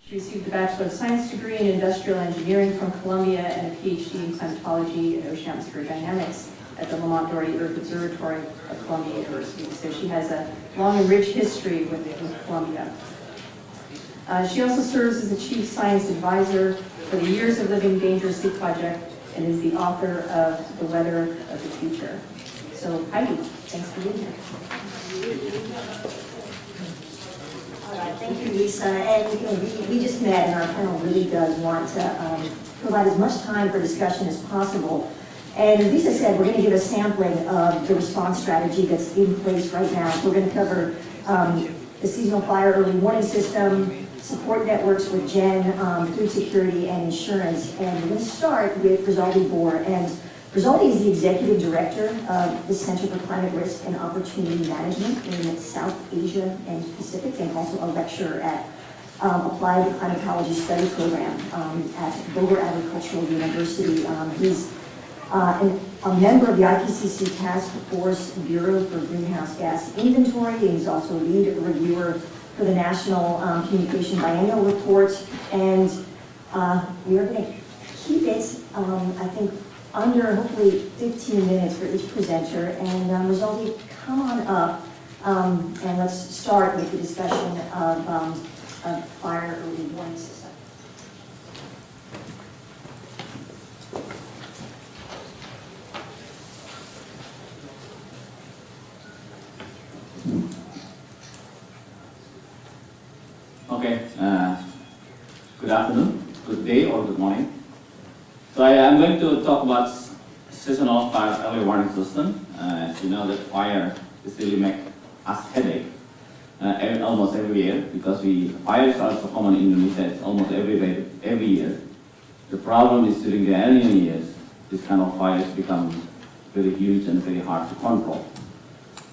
She received a Bachelor of Science degree in Industrial Engineering from Columbia and a PhD in Climatology and Oceanographic Dynamics at the Lamont Doherty Earth Observatory at Columbia University. So she has a long and rich history with Columbia. She also serves as the Chief Science Advisor for the Years of Living Dangerously project and is the author of The Weather of the Future. So Heidi, thanks for being here. All right, thank you, Lisa. And we just met, and our panel really does want to provide as much time for discussion as possible. And as Lisa said, we're going to give a sampling of the response strategy that's in place right now. So we're going to cover the seasonal fire early warning system, support networks with Gen, food security, and insurance. And we're going to start with Rizaldi Boer. And Rizaldi is the Executive Director of the Center for Climate Risk and Opportunity Management in South Asia and Pacific, and also a lecturer at Applied Climatology Study Program at Boer Agricultural University. He's a member of the IPCC Task Force Bureau for Greenhouse Gas Inventory. He's also lead reviewer for the National Communication Biennial Report. And we are going to keep it, I think, under hopefully 15 minutes for each presenter. And Rizaldi, come on up and let's start with the discussion of fire early warning system. Okay, good afternoon, good day, or good morning. So I'm going to talk about seasonal fire early warning system. As you know, that fire is really make us headache almost every year, because fires are so common in Indonesia. It's almost every year. The problem is during the El Nino years, this kind of fires become very huge and very hard to control.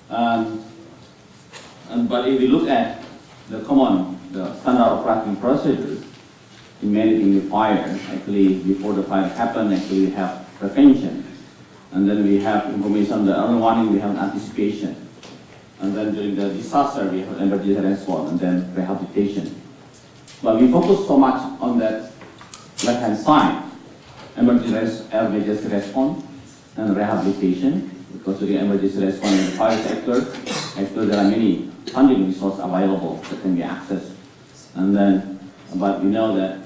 But if we look at the standard operating procedures in managing the fire, actually before the fire happen, actually we have prevention. And then we have information on the early warning, we have anticipation. And then during the disaster, we have emergency response and then rehabilitation. But we focus so much on that left-hand side, emergency response and rehabilitation, because during emergency response in the fire sector, actually there are many funding resources available that can be accessed. And then, but we know that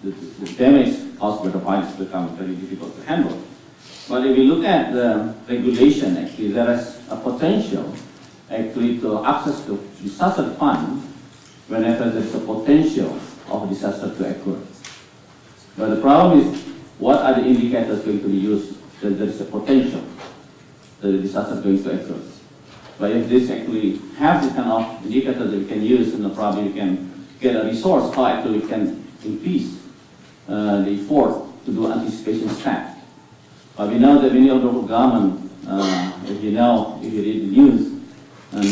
the damage caused by the fires become very difficult to handle. But if we look at the regulation, actually there is a potential actually to access to disaster fund whenever there is a potential of disaster to occur. But the problem is, what are the indicators going to be used that there is a potential that the disaster is going to occur? But if this actually have this kind of indicator that we can use, and probably we can get a resource how actually we can increase the effort to do anticipation steps. But we know that many of the local government, if you read the news, and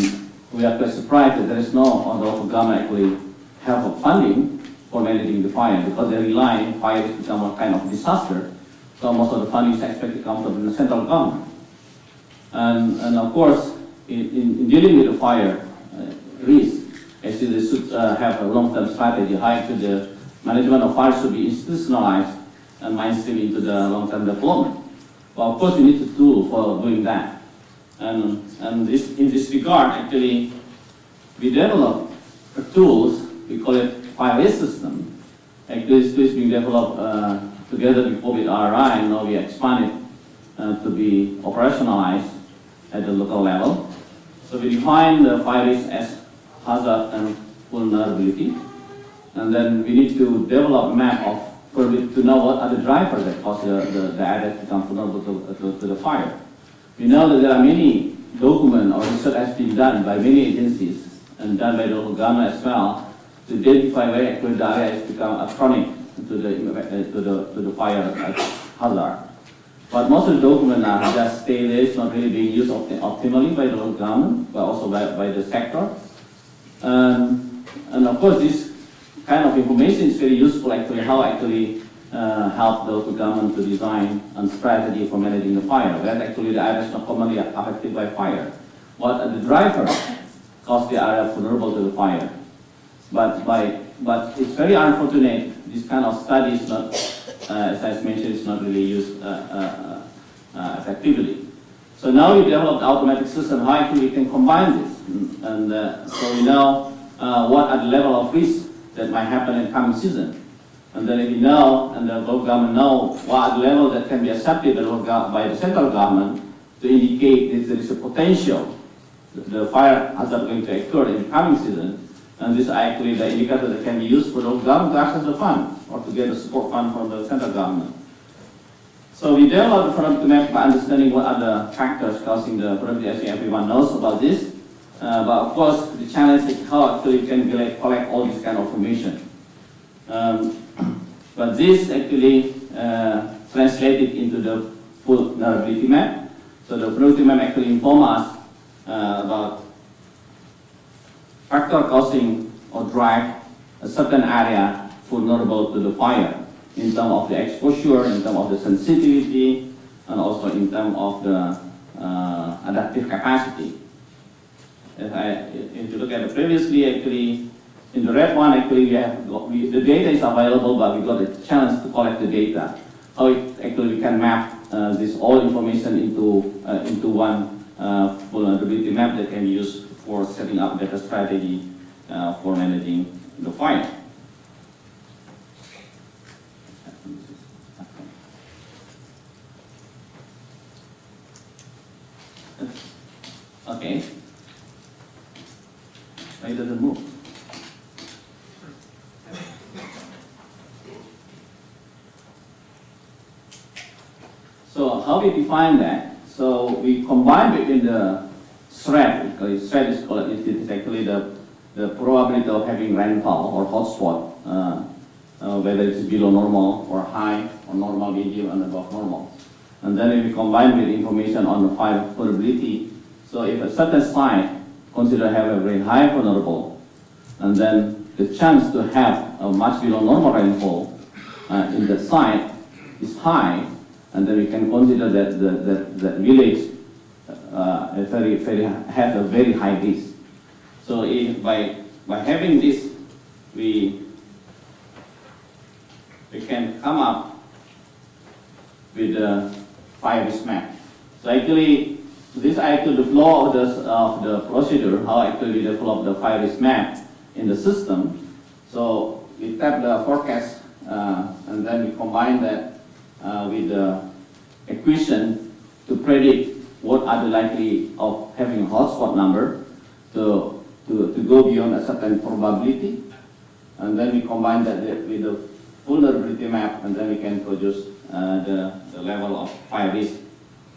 we are quite surprised that there is no local government actually have a funding for managing the fire, because they rely on fire to become a kind of disaster. So most of the funding is expected to come from the central government. And of course, in dealing with the fire risk, actually they should have a long-term strategy. How to the management of fire should be institutionalized and mainstream into the long-term development. But of course, we need a tool for doing that. And in this regard, actually, we develop tools. We call it fire risk system. Actually, this is being developed together before with RRI, and now we expand it to be operationalized at the local level. So we define the fire risk as hazard and vulnerability, and then we need to develop a map to know what are the drivers that cause the area to become vulnerable to the fire. We know that there are many documents or research has been done by many agencies and done by the local government as well to identify where actually the area has become chronic to the fire hazard. But most of the documents are just stale, not really being used optimally by the local government, but also by the sector. And of course, this kind of information is very useful actually, how actually help the local government to design a strategy for managing the fire. Where actually the area is not commonly affected by fire. What are the drivers cause the area vulnerable to the fire? But by but it's very unfortunate. This kind of study is not, as I mentioned, is not really used effectively. So now we developed automatic system. How actually we can combine this, and so we know what are the level of risk that might happen in coming season. And then if you know, and the local government know what level that can be accepted by the central government to indicate if there is a potential the fire hazard going to occur in the coming season, and this is actually the indicator that can be used for the local government to access the fund or to get a support fund from the central government. So we developed the probability map by understanding what are the factors causing the probability. I think everyone knows about this, but of course the challenge is how actually you can collect all this kind of information. But this actually translated into the full vulnerability map. So the vulnerability map actually informs us about factor causing or drive a certain area vulnerable to the fire in terms of the exposure, in terms of the sensitivity, and also in terms of the adaptive capacity. If you look at it previously, actually, in the red one, actually, the data is available, but we got a chance to collect the data. How actually we can map this all information into one vulnerability map that can be used for setting up data strategy for managing the fire. Okay. Why does it move? So how we define that? So we combine between the SwissRe, because SwissRe is called, it is actually the probability of having rainfall or hotspot, whether it's below normal or high or normal, medium, and above normal. And then we combine with information on the fire vulnerability. So if a certain site considered have a very high vulnerable, and then the chance to have a much below normal rainfall in the site is high, and then we can consider that that village has a very high risk. So if by having this, we can come up with a fire risk map. So actually, this is actually the flow of the procedure, how actually we develop the fire risk map in the system. So we tap the forecast, and then we combine that with the equation to predict what are the likely of having a hotspot number to go beyond a certain probability. And then we combine that with the vulnerability map, and then we can produce the level of fire risk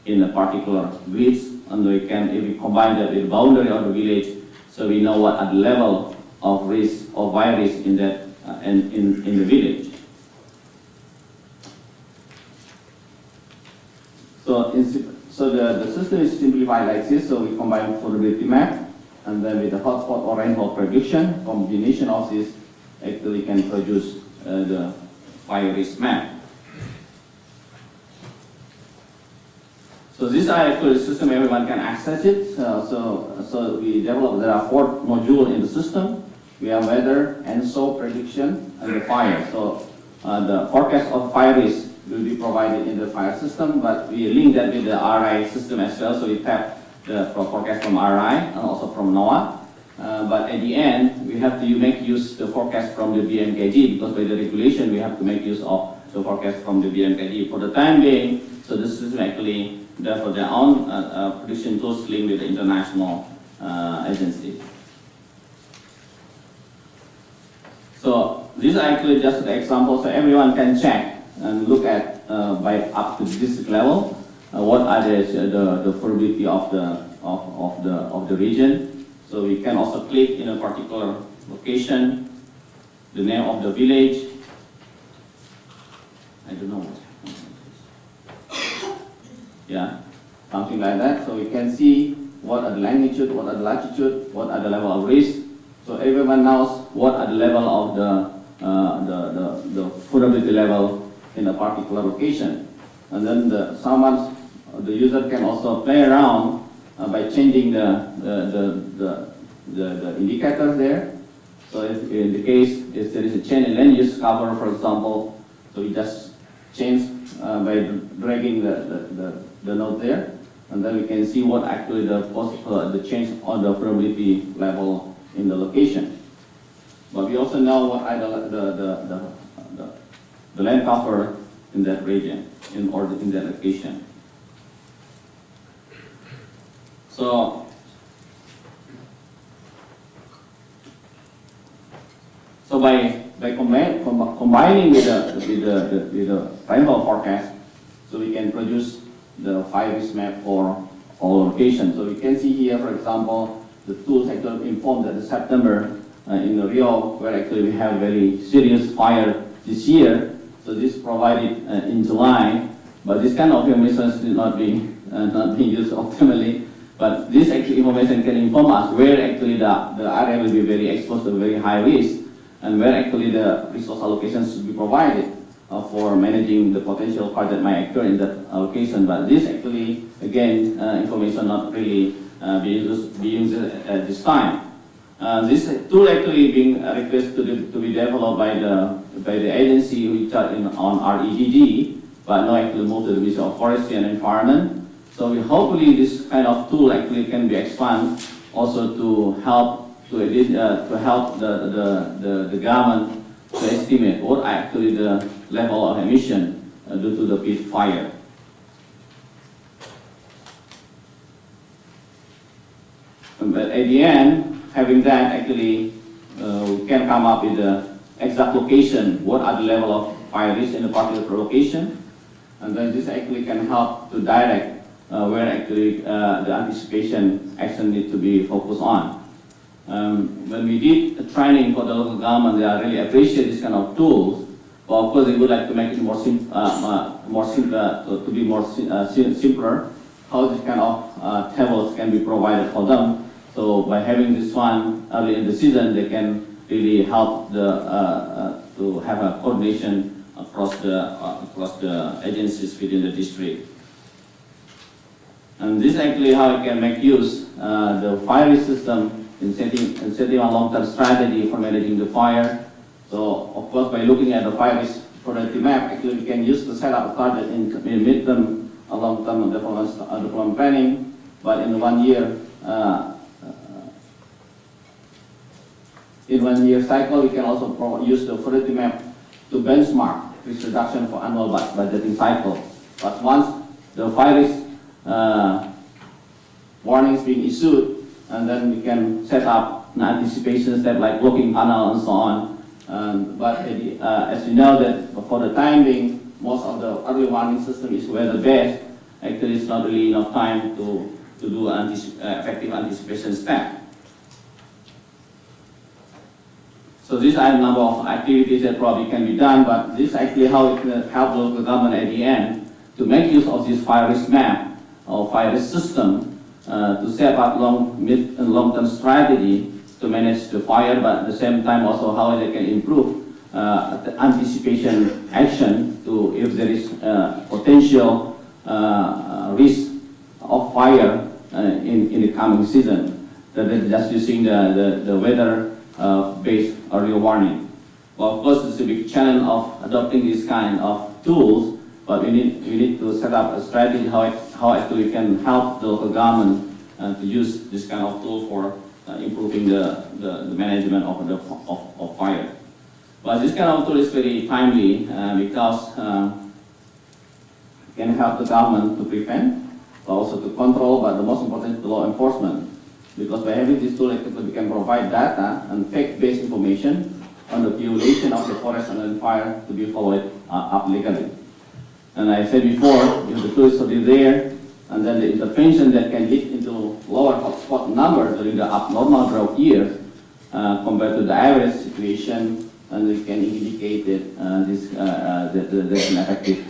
in a particular village. And we can, if we combine that with the boundary of the village, so we know what are the level of risk of fire risk in that in the village. So the system is simplified like this. So we combine vulnerability map, and then with the hotspot or rainfall prediction, combination of this actually can produce the fire risk map. So this is actually a system everyone can access it. So we developed, there are 4 modules in the system. We have weather, ENSO, prediction, and the fire. So the forecast of fire risk will be provided in the fire system, but we link that with the RI system as well. So we tap the forecast from RI and also from NOAA. But at the end, we have to make use the forecast from the BMKG, because by the regulation we have to make use of the forecast from the BMKG. For the time being, so this system actually therefore their own prediction tools linked with the international agency. So these are actually just the examples, so everyone can check and look at by up to district level what are the probability of the region. So we can also click in a particular location, the name of the village. I don't know what happened. Yeah, something like that. So we can see what are the magnitude, what are the latitude, what are the level of risk. So everyone knows what are the level of the vulnerability level in a particular location. And then the user can also play around by changing the indicators there. So if in the case if there is a change in land use cover, for example, so we just change by dragging the node there, and then we can see what actually the change on the probability level in the location. But we also know what are the land cover in that region, in that location. So by combining with the rainfall forecast, so we can produce the fire risk map for all locations. So we can see here, for example, the tools actually informed that in September in Rio, where actually we have very serious fire this year. So this provided in July, but this kind of information is not being used optimally. But this actually information can inform us where actually the area will be very exposed to very high risk, and where actually the resource allocations should be provided for managing the potential fire that might occur in that location. But this actually, again, information not really be used at this time. This tool actually being requested to be developed by the agency which are on REDD, but now actually moved to the Ministry of Forestry and Environment. So hopefully this kind of tool actually can be expanded also to help the government to estimate what actually the level of emission due to the peat fire. But at the end, having that actually we can come up with the exact location, what are the level of fire risk in a particular location, and then this actually can help to direct where actually the anticipation action needs to be focused on. When we did a training for the local government, they really appreciate this kind of tools, but of course they would like to make it simpler, how this kind of tables can be provided for them. So by having this one early in the season, they can really help to have a coordination across the agencies within the district. And this is actually how we can make use the fire risk system in setting a long-term strategy for managing the fire. So of course, by looking at the fire risk probability map, actually we can use to set up a target in mid-term and long-term development planning. But in 1 year, cycle, we can also use the probability map to benchmark risk reduction for annual budgeting cycle. But once the fire risk warnings being issued, and then we can set up an anticipation step like blocking panel and so on. But as you know that for the time being, most of the early warning system is weather-based. Actually, it's not really enough time to do effective anticipation step. So these are a number of activities that probably can be done, but this is actually how it can help local government at the end to make use of this fire risk map or fire risk system to set up mid and long-term strategy to manage the fire, but at the same time also how they can improve the anticipation action to if there is potential risk of fire in the coming season. That is just using the weather-based early warning. Well, of course, it's a big challenge of adopting this kind of tools, but we need to set up a strategy how actually we can help the local government to use this kind of tool for improving the management of fire. But this kind of tool is very timely because it can help the government to prevent, but also to control, but the most important is the law enforcement. Because by having this tool, we can provide data and fact-based information on the violation of the forest and fire to be followed up legally. And I said before, if the tool is already there, and then the intervention that can lead into lower hotspot numbers during the abnormal drought years compared to the average situation, and we can indicate that there's an effective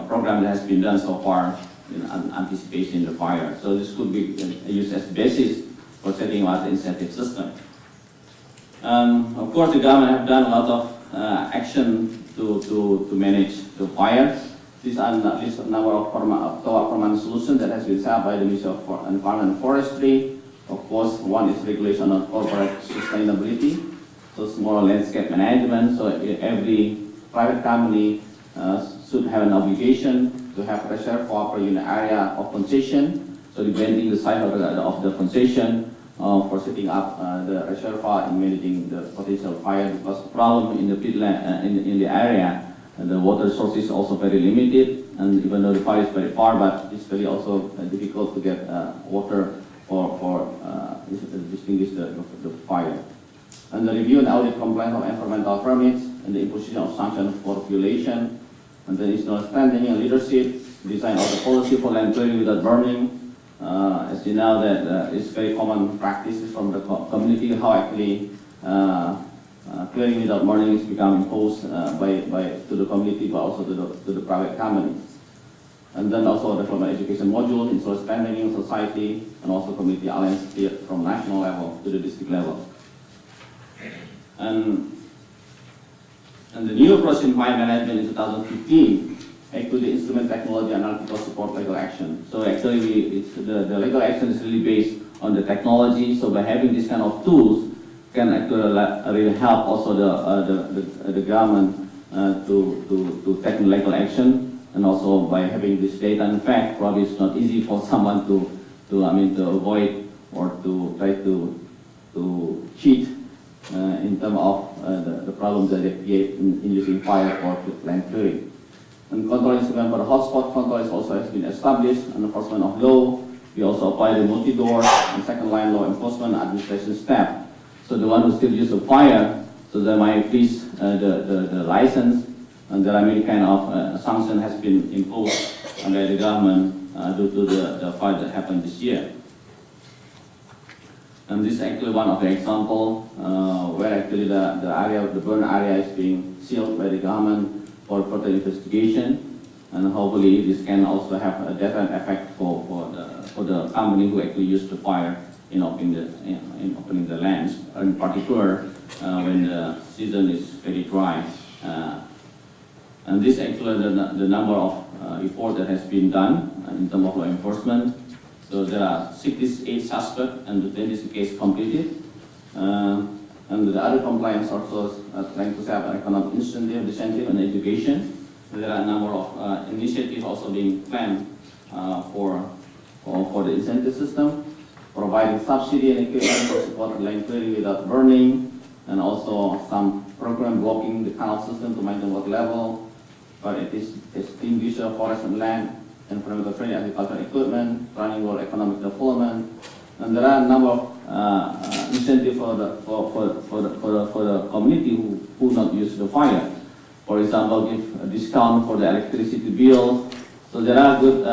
program that has been done so far in anticipation of the fire. So this could be used as basis for setting out the incentive system. Of course, the government have done a lot of action to manage the fire. These are at least a number of permanent solutions that has been set up by the Ministry of Environment and Forestry. Of course, one is regulation on corporate sustainability. So it's more landscape management. So every private company should have an obligation to have reservoir per unit area of concession. So depending the size of the concession for setting up the reservoir and managing the potential fire, because the problem in the peatland in the area, the water source is also very limited, and even though the fire is very far, but it's very also difficult to get water for distinguish the fire. And the review and audit compliance of environmental permits and the imposition of sanctions for violation, and the institutional standing and leadership, design of the policy for land clearing without burning. As you know, that it's very common practices from the community how actually clearing without burning is become imposed to the community, but also to the private companies. And then also the development education module, institutional spending in society, and also community alliance from national level to the district level. And the new approach in fire management in 2015 actually instrument technology analytical support legal action. So actually the legal action is really based on the technology. So by having this kind of tools can actually really help also the government to take legal action. And also by having this data, in fact, probably it's not easy for someone to avoid or to try to cheat in terms of the problems that they create in using fire for land clearing. And control instrument for the hotspot control is also has been established, and enforcement of law. We also apply the multi-door and second line law enforcement administration step. So the one who still uses fire, so they might freeze the license, and there are many kind of sanctions has been imposed by the government due to the fire that happened this year. And this is actually one of the example where actually the burn area is being sealed by the government for further investigation, and hopefully this can also have a deterrent effect for the company who actually used the fire in opening the lands, in particular when the season is very dry. And this actually the number of reports that has been done in terms of law enforcement. So there are 68 suspects, and then this case completed. And the other compliance also trying to set an economic incentive and education. There are a number of initiatives also being planned for the incentive system, providing subsidy and equipment to support land clearing without burning, and also some program blocking the canal system to maintain water level, but it is extinguish forest and land, environmental friendly agricultural equipment, running rural economic development, and there are a number of incentives for the community who not use the fire. For example, give a discount for the electricity bill. So there are good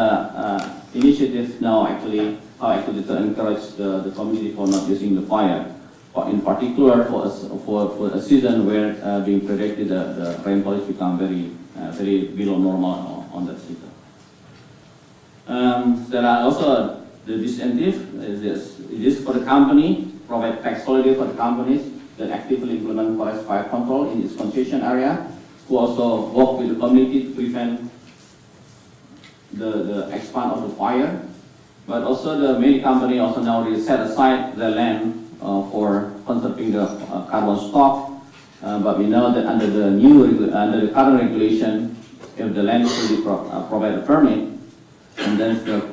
initiatives now actually how actually to encourage the community for not using the fire. But in particular for a season where being predicted the rainfall has become very below normal on that season. There are also the disincentive is for the company, provide tax holiday for the companies that actively implement forest fire control in its concession area, who also work with the community to prevent the expand of the fire. But also the many companies also now they set aside the land for conserving the carbon stock. But we know that under the current regulation, if the land is really provide a permit, and then the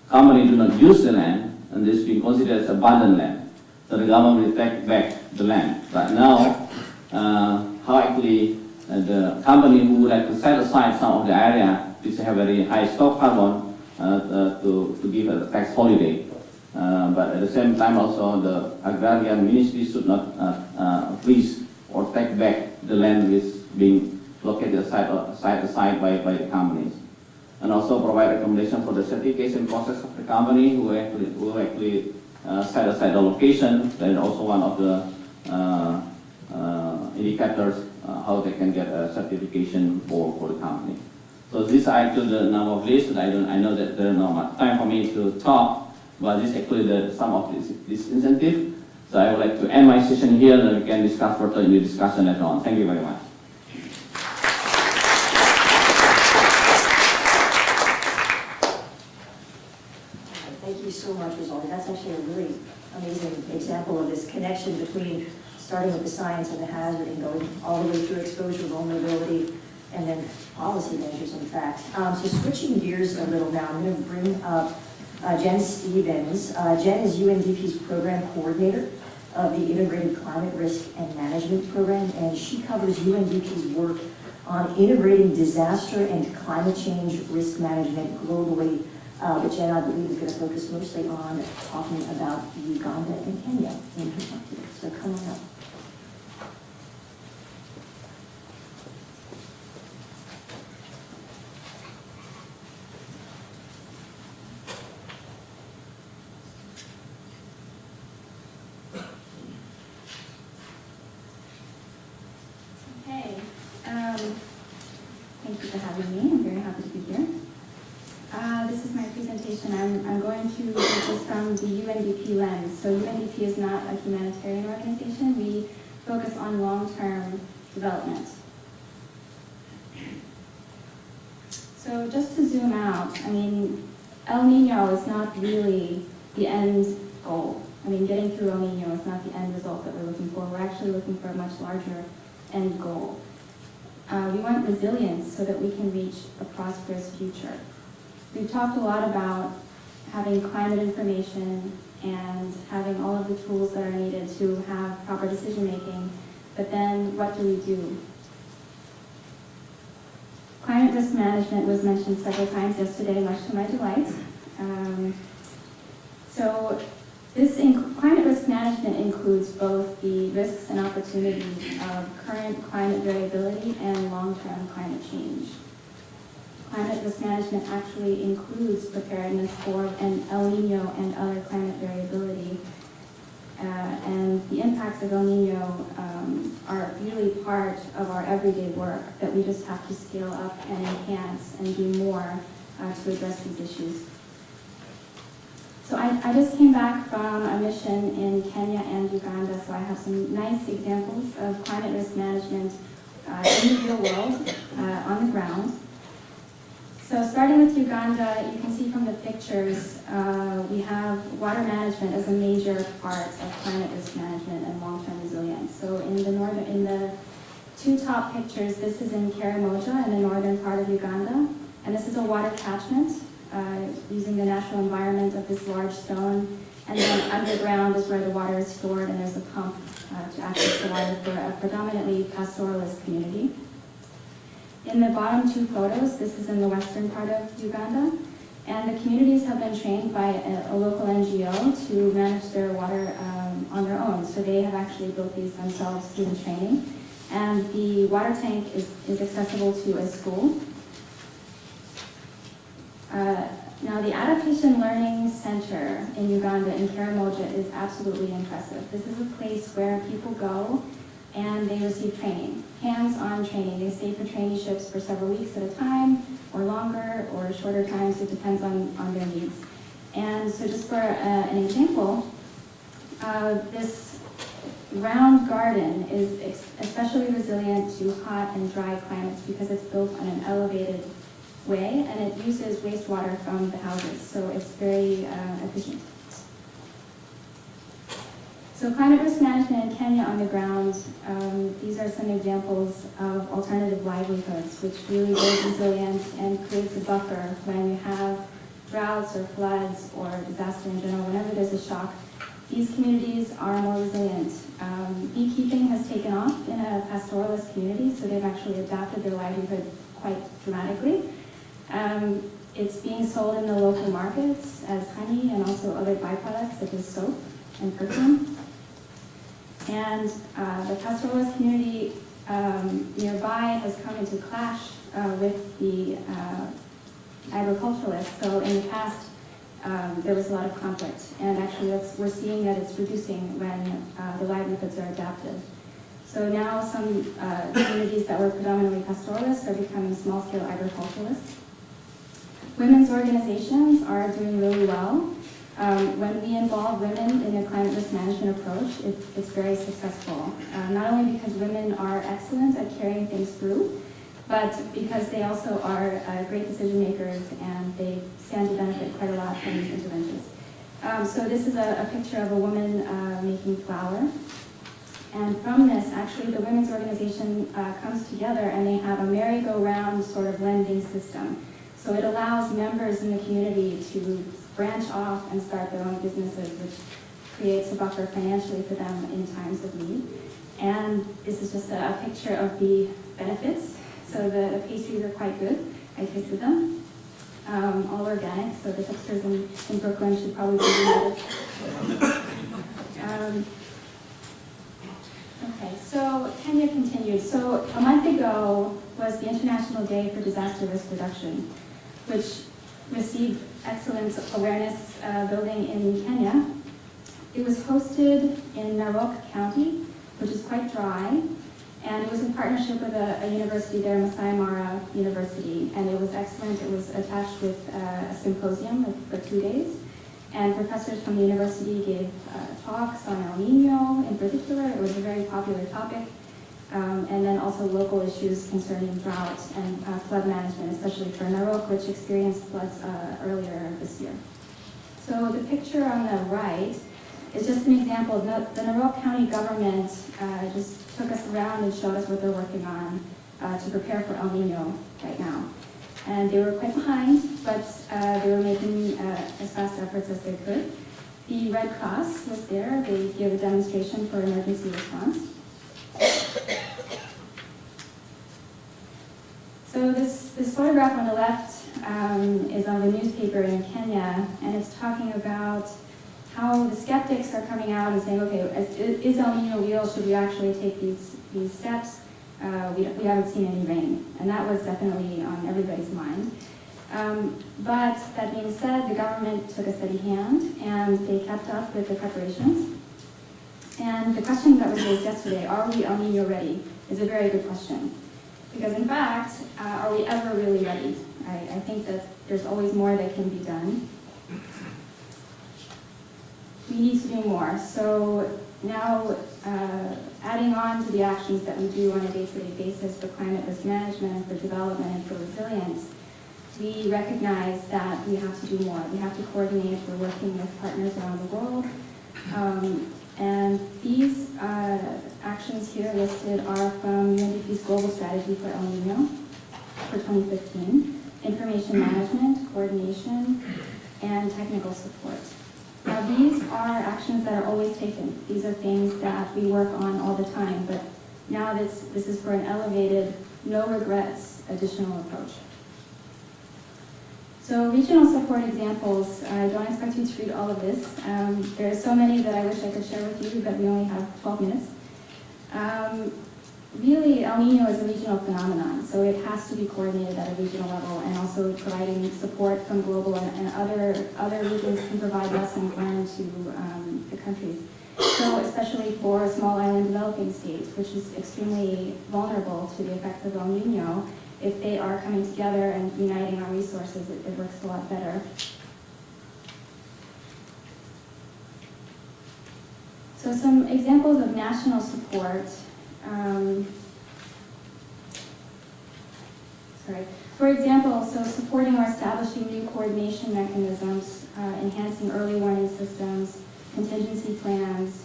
company do not use the land, and this being considered as abandoned land. So the government will take back the land. Right now, how actually the company who would like to set aside some of the area which have very high stock carbon to give a tax holiday. But at the same time also the agrarian ministry should not freeze or take back the land which is being located aside by the companies. And also provide recommendation for the certification process of the company who actually set aside the location. That is also one of the indicators how they can get a certification for the company. So these are actually the number of lists. I know that there is not much time for me to talk, but this is actually some of this incentive. So I would like to end my session here, and we can discuss further in the discussion later on. Thank you very much. Thank you so much, Rizaldi. That's actually a really amazing example of this connection between starting with the science of the hazard and going all the way through exposure, vulnerability, and then policy measures, in fact. So switching gears a little now, I'm going to bring up Jen Stevens. Jen is UNDP's program coordinator of the Integrated Climate Risk and Management Program, and she covers UNDP's work on integrating disaster and climate change risk management globally. But Jen, I believe, is going to focus mostly on talking about Uganda and Kenya in her talk today. So come on up. Okay. Thank you for having me. I'm very happy to be here. This is my presentation. I'm going to focus from the UNDP lens. So UNDP is not a humanitarian organization. We focus on long-term development. So just to zoom out, I mean, El Niño is not really the end goal. I mean, getting through El Niño is not the end result that we're looking for. We're actually looking for a much larger end goal. We want resilience so that we can reach a prosperous future. We've talked a lot about having climate information and having all of the tools that are needed to have proper decision making, but then what do we do? Climate risk management was mentioned several times yesterday, much to my delight. So this climate risk management includes both the risks and opportunities of current climate variability and long-term climate change. Climate risk management actually includes preparedness for an El Niño and other climate variability. And the impacts of El Niño are really part of our everyday work that we just have to scale up and enhance and do more to address these issues. So I just came back from a mission in Kenya and Uganda, so I have some nice examples of climate risk management in the real world, on the ground. So starting with Uganda, you can see from the pictures, we have water management as a major part of climate risk management and long-term resilience. So in the two top pictures, this is in Karamoja in the northern part of Uganda, and this is a water catchment using the natural environment of this large stone, and then underground is where the water is stored, and there's a pump to access the water for a predominantly pastoralist community. In the bottom two photos, this is in the western part of Uganda, and the communities have been trained by a local NGO to manage their water on their own. So they have actually built these themselves through the training. And the water tank is accessible to a school. Now the Adaptation Learning Center in Uganda, in Karamoja, is absolutely impressive. This is a place where people go and they receive training, hands-on training. They stay for traineeships for several weeks at a time, or longer, or shorter times. It depends on their needs. And so just for an example, this round garden is especially resilient to hot and dry climates because it's built on an elevated way, and it uses wastewater from the houses, so it's very efficient. So climate risk management in Kenya on the ground, these are some examples of alternative livelihoods, which really builds resilience and creates a buffer when you have droughts or floods or disaster in general. Whenever there's a shock, these communities are more resilient. Beekeeping has taken off in a pastoralist community, so they've actually adapted their livelihood quite dramatically. It's being sold in the local markets as honey and also other byproducts such as soap and perfume. And the pastoralist community nearby has come into clash with the agriculturalists. So in the past, there was a lot of conflict. And actually, we're seeing that it's reducing when the livelihoods are adapted. So now some communities that were predominantly pastoralists are becoming small-scale agriculturalists. Women's organizations are doing really well. When we involve women in a climate risk management approach, it's very successful. Not only because women are excellent at carrying things through, but because they also are great decision makers and they stand to benefit quite a lot from these interventions. So this is a picture of a woman making flour. And from this, actually, the women's organization comes together and they have a merry-go-round sort of lending system. So it allows members in the community to branch off and start their own businesses, which creates a buffer financially for them in times of need. And this is just a picture of the benefits. So the pastries are quite good. I tasted them. All organic, so the hipsters in Brooklyn should probably be doing Okay, so Kenya continued. So a month ago was the International Day for Disaster Risk Reduction, which received excellent awareness building in Kenya. It was hosted in Narok County, which is quite dry, and it was in partnership with a university there, Masai Mara University, and it was excellent. It was attached with a symposium for 2 days, and professors from the university gave talks on El Niño in particular. It was a very popular topic, and then also local issues concerning drought and flood management, especially for Narok, which experienced floods earlier this year. So the picture on the right is just an example. The Narok County government just took us around and showed us what they're working on to prepare for El Niño right now. And they were quite behind, but they were making as fast efforts as they could. The Red Cross was there. They gave a demonstration for emergency response. So this photograph on the left is on the newspaper in Kenya, and it's talking about how the skeptics are coming out and saying, okay, is El Niño real? Should we actually take these steps? We haven't seen any rain, and that was definitely on everybody's mind. But that being said, the government took a steady hand, and they kept up with the preparations. And the question that was raised yesterday, are we El Niño ready, is a very good question. Because in fact, are we ever really ready? I think that there's always more that can be done. We need to do more. So now, adding on to the actions that we do on a day-to-day basis for climate risk management and for development and for resilience, we recognize that we have to do more. We have to coordinate. We're working with partners around the world. And these actions here listed are from UNDP's Global Strategy for El Niño for 2015, information management, coordination, and technical support. Now, these are actions that are always taken. These are things that we work on all the time, but now this is for an elevated, no regrets, additional approach. So regional support examples, I don't expect you to read all of this. There are so many that I wish I could share with you, but we only have 12 minutes. Really, El Niño is a regional phenomenon, so it has to be coordinated at a regional level, and also providing support from global and other regions can provide lessons learned to the countries. So especially for small island developing states, which is extremely vulnerable to the effects of El Niño, if they are coming together and uniting our resources, it works a lot better. So some examples of national support. For example, so supporting or establishing new coordination mechanisms, enhancing early warning systems, contingency plans.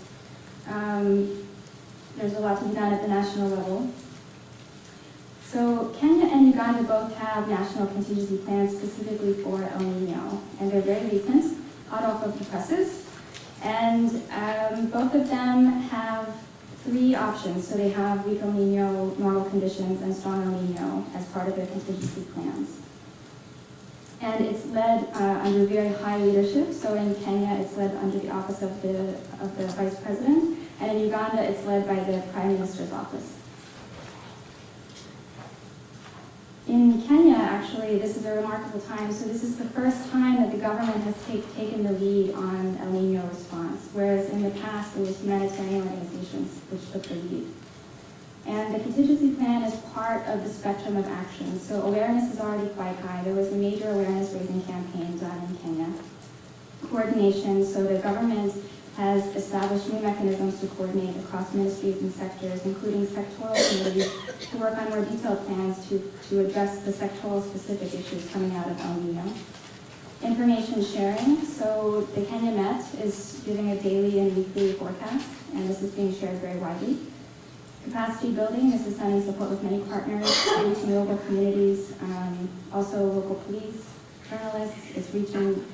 There's a lot to be done at the national level. So Kenya and Uganda both have national contingency plans specifically for El Niño, and they're very recent, hot off of the presses. And both of them have 3 options. So they have weak El Niño, normal conditions, and strong El Niño as part of their contingency plans. And it's led under very high leadership. So in Kenya, it's led under the office of the Vice President, and in Uganda, it's led by the Prime Minister's office. In Kenya, actually, this is a remarkable time. So this is the first time that the government has taken the lead on El Niño response, whereas in the past it was humanitarian organizations which took the lead. And the contingency plan is part of the spectrum of action. So awareness is already quite high. There was a major awareness raising campaign done in Kenya. Coordination, so the government has established new mechanisms to coordinate across ministries and sectors, including sectoral committees, to work on more detailed plans to address the sectoral specific issues coming out of El Niño. Information sharing, so the Kenya Met is giving a daily and weekly forecast, and this is being shared very widely. Capacity building, this is done in support with many partners, reaching local communities, also local police, journalists. It's reaching,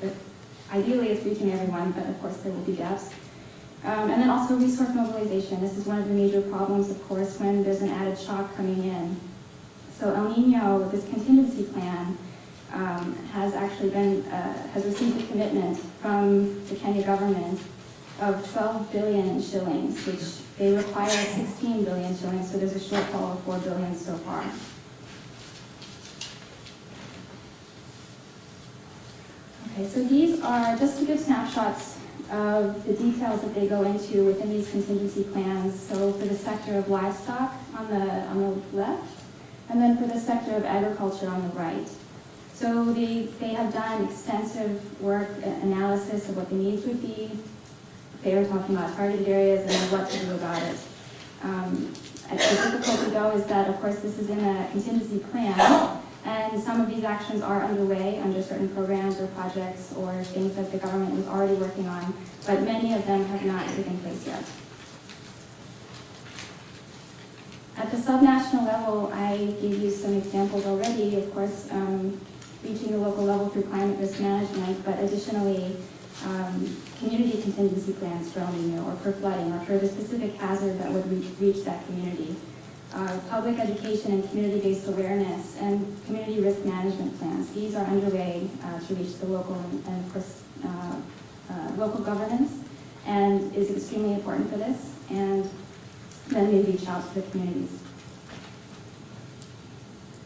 ideally it's reaching everyone, but of course there will be gaps. And then also resource mobilization. This is one of the major problems, of course, when there's an added shock coming in. So El Nino, this contingency plan, has actually been, has received a commitment from the Kenya government of 12 billion shillings, which they require 16 billion shillings, so there's a shortfall of 4 billion so far. Okay, so these are, just to give snapshots of the details that they go into within these contingency plans. So for the sector of livestock on the left, and then for the sector of agriculture on the right. So they have done extensive work, analysis of what the needs would be. They were talking about targeted areas and then what to do about it. The difficulty though is that, of course, this is in a contingency plan, and some of these actions are underway under certain programs or projects or things that the government was already working on, but many of them have not taken place yet. At the subnational level, I gave you some examples already, of course, reaching the local level through climate risk management, but additionally, community contingency plans for El Nino or for flooding or for the specific hazard that would reach that community. Public education and community-based awareness and community risk management plans. These are underway to reach the local and of course, local governance, and is extremely important for this. And then we reach out to the communities.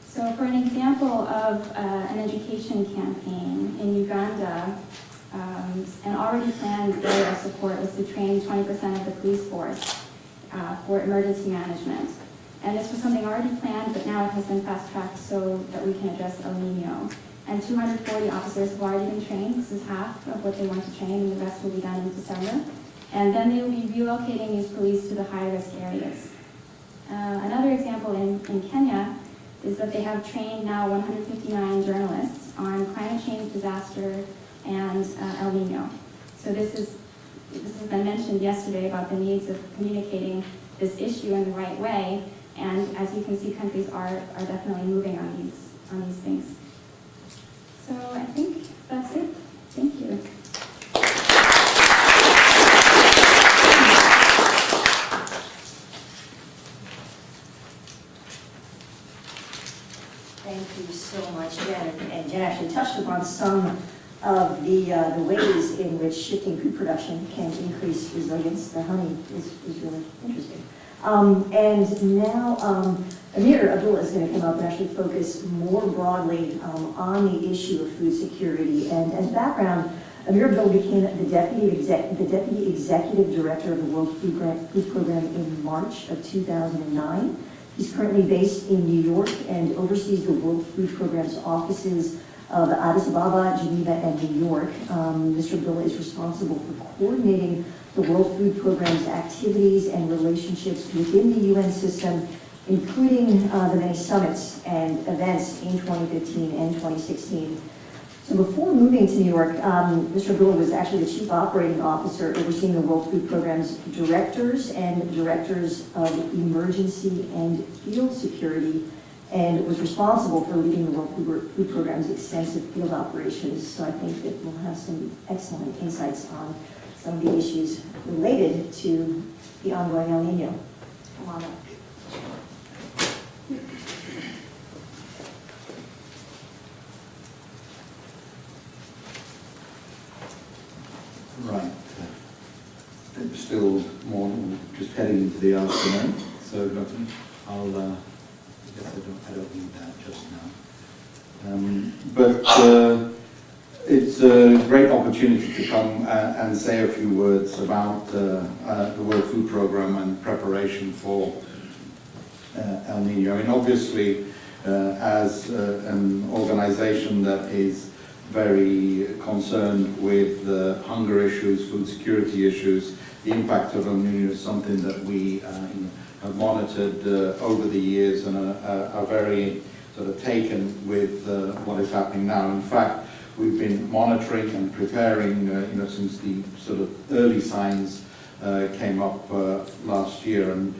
So for an example of an education campaign in Uganda, an already planned area of support was to train 20% of the police force for emergency management. And this was something already planned, but now it has been fast-tracked so that we can address El Nino. And 240 officers have already been trained. This is half of what they want to train, and the rest will be done in December. And then they will be relocating these police to the high-risk areas. Another example in Kenya is that they have trained now 159 journalists on climate change, disaster, and El Nino. So this has been mentioned yesterday about the needs of communicating this issue in the right way, and as you can see, countries are definitely moving on these things. So I think that's it. Thank you. Thank you so much, Jen. And Jen actually touched upon some of the ways in which shifting food production can increase resilience. The honey is really interesting. And now Amir Abdulla is going to come up and actually focus more broadly on the issue of food security. And as background, Amir Abdulla became the deputy executive director of the World Food Program in March of 2009. He's currently based in New York and oversees the World Food Program's offices of Addis Ababa, Geneva, and New York. Mr. Abdulla is responsible for coordinating the World Food Program's activities and relationships within the UN system, including the many summits and events in 2015 and 2016. So before moving to New York, Mr. Abdulla was actually the chief operating officer overseeing the World Food Program's directors and directors of emergency and field security, and was responsible for leading the World Food Program's extensive field operations. So I think that we'll have some excellent insights on some of the issues related to the ongoing El Nino. Come on up. Right. It's still morning, just heading into the afternoon, so I'll, I guess I don't need that just now. It's a great opportunity to come and say a few words about the World Food Programme and preparation for El Nino. I mean, obviously, as an organization that is very concerned with hunger issues, food security issues, the impact of El Nino is something that we have monitored over the years and are very sort of taken with what is happening now. In fact, we've been monitoring and preparing, since the sort of early signs came up last year. And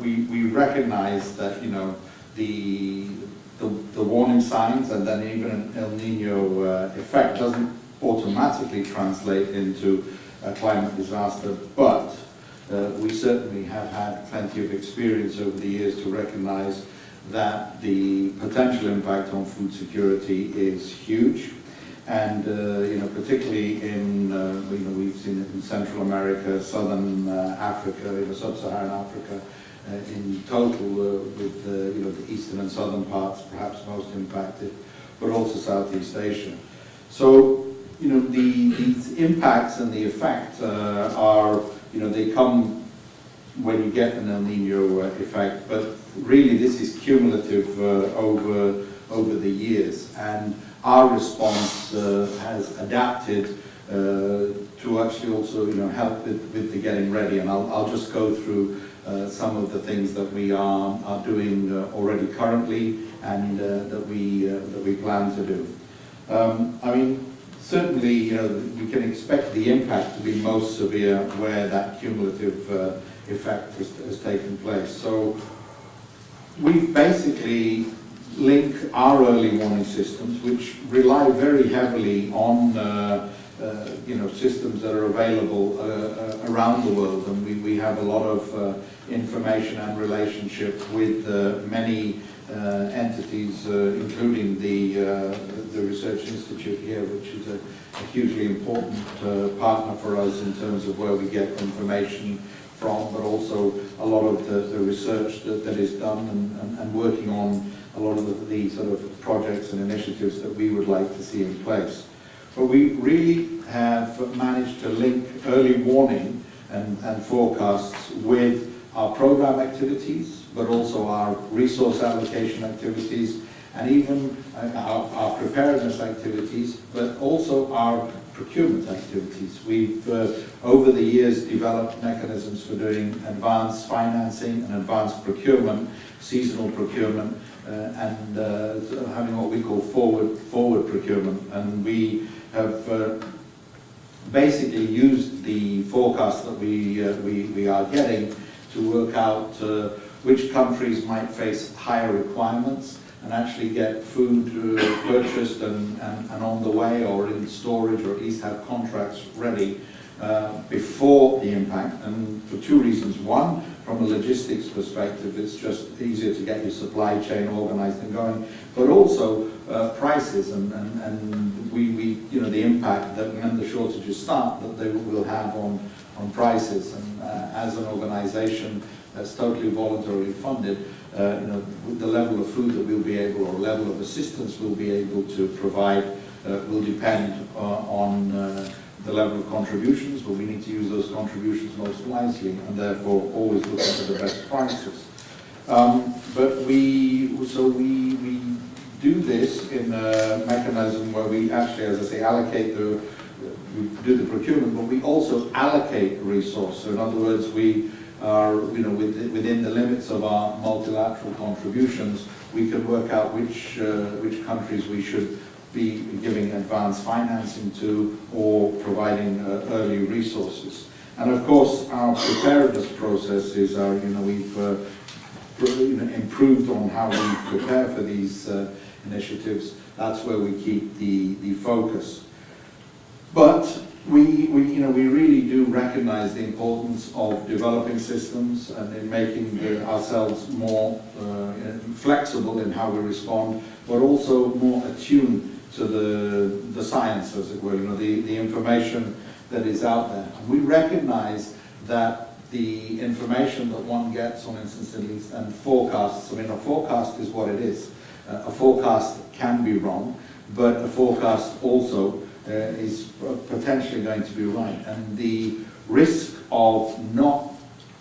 we recognize that the warning signs and then even an El Nino effect doesn't automatically translate into a climate disaster, but we certainly have had plenty of experience over the years to recognize that the potential impact on food security is huge. And particularly in we've seen it in Central America, Southern Africa, Sub-Saharan Africa, in total with the eastern and southern parts perhaps most impacted, but also Southeast Asia. So these impacts and the effect are they come when you get an El Nino effect, but really this is cumulative over the years, and our response has adapted to actually also help with the getting ready. And I'll just go through some of the things that we are doing already currently and that we plan to do. I mean, certainly we can expect the impact to be most severe where that cumulative effect has taken place. So we've basically linked our early warning systems, which rely very heavily on systems that are available around the world, and we have a lot of information and relationship with many entities, including the Research Institute here, which is a hugely important partner for us in terms of where we get information from, but also a lot of the research that is done and working on a lot of the sort of projects and initiatives that we would like to see in place. But we really have managed to link early warning and forecasts with our program activities, but also our resource allocation activities, and even our preparedness activities, but also our procurement activities. We've, over the years, developed mechanisms for doing advanced financing and advanced procurement, seasonal procurement, and having what we call forward procurement. And we have basically used the forecast that we are getting to work out which countries might face higher requirements and actually get food purchased and on the way or in storage, or at least have contracts ready before the impact. And for two reasons. One, from a logistics perspective, it's just easier to get your supply chain organized and going, but also prices and the impact that when the shortages start, that they will have on prices. And as an organization that's totally voluntarily funded, the level of food that we'll be able, or level of assistance we'll be able to provide will depend on the level of contributions, but we need to use those contributions most wisely, and therefore always looking for the best prices. But we do this in a mechanism where we actually, as I say, allocate we do the procurement, but we also allocate resource. So in other words, we are, within the limits of our multilateral contributions, we can work out which countries we should be giving advanced financing to, or providing early resources. And of course, our preparedness processes are, we've improved on how we prepare for these initiatives. That's where we keep the focus. But we really do recognize the importance of developing systems and in making ourselves more flexible in how we respond, but also more attuned to the science, as it were, the information that is out there. And we recognize that the information that one gets, on instance at least, and forecasts, a forecast is what it is. A forecast can be wrong, but a forecast also is potentially going to be right. And the risk of not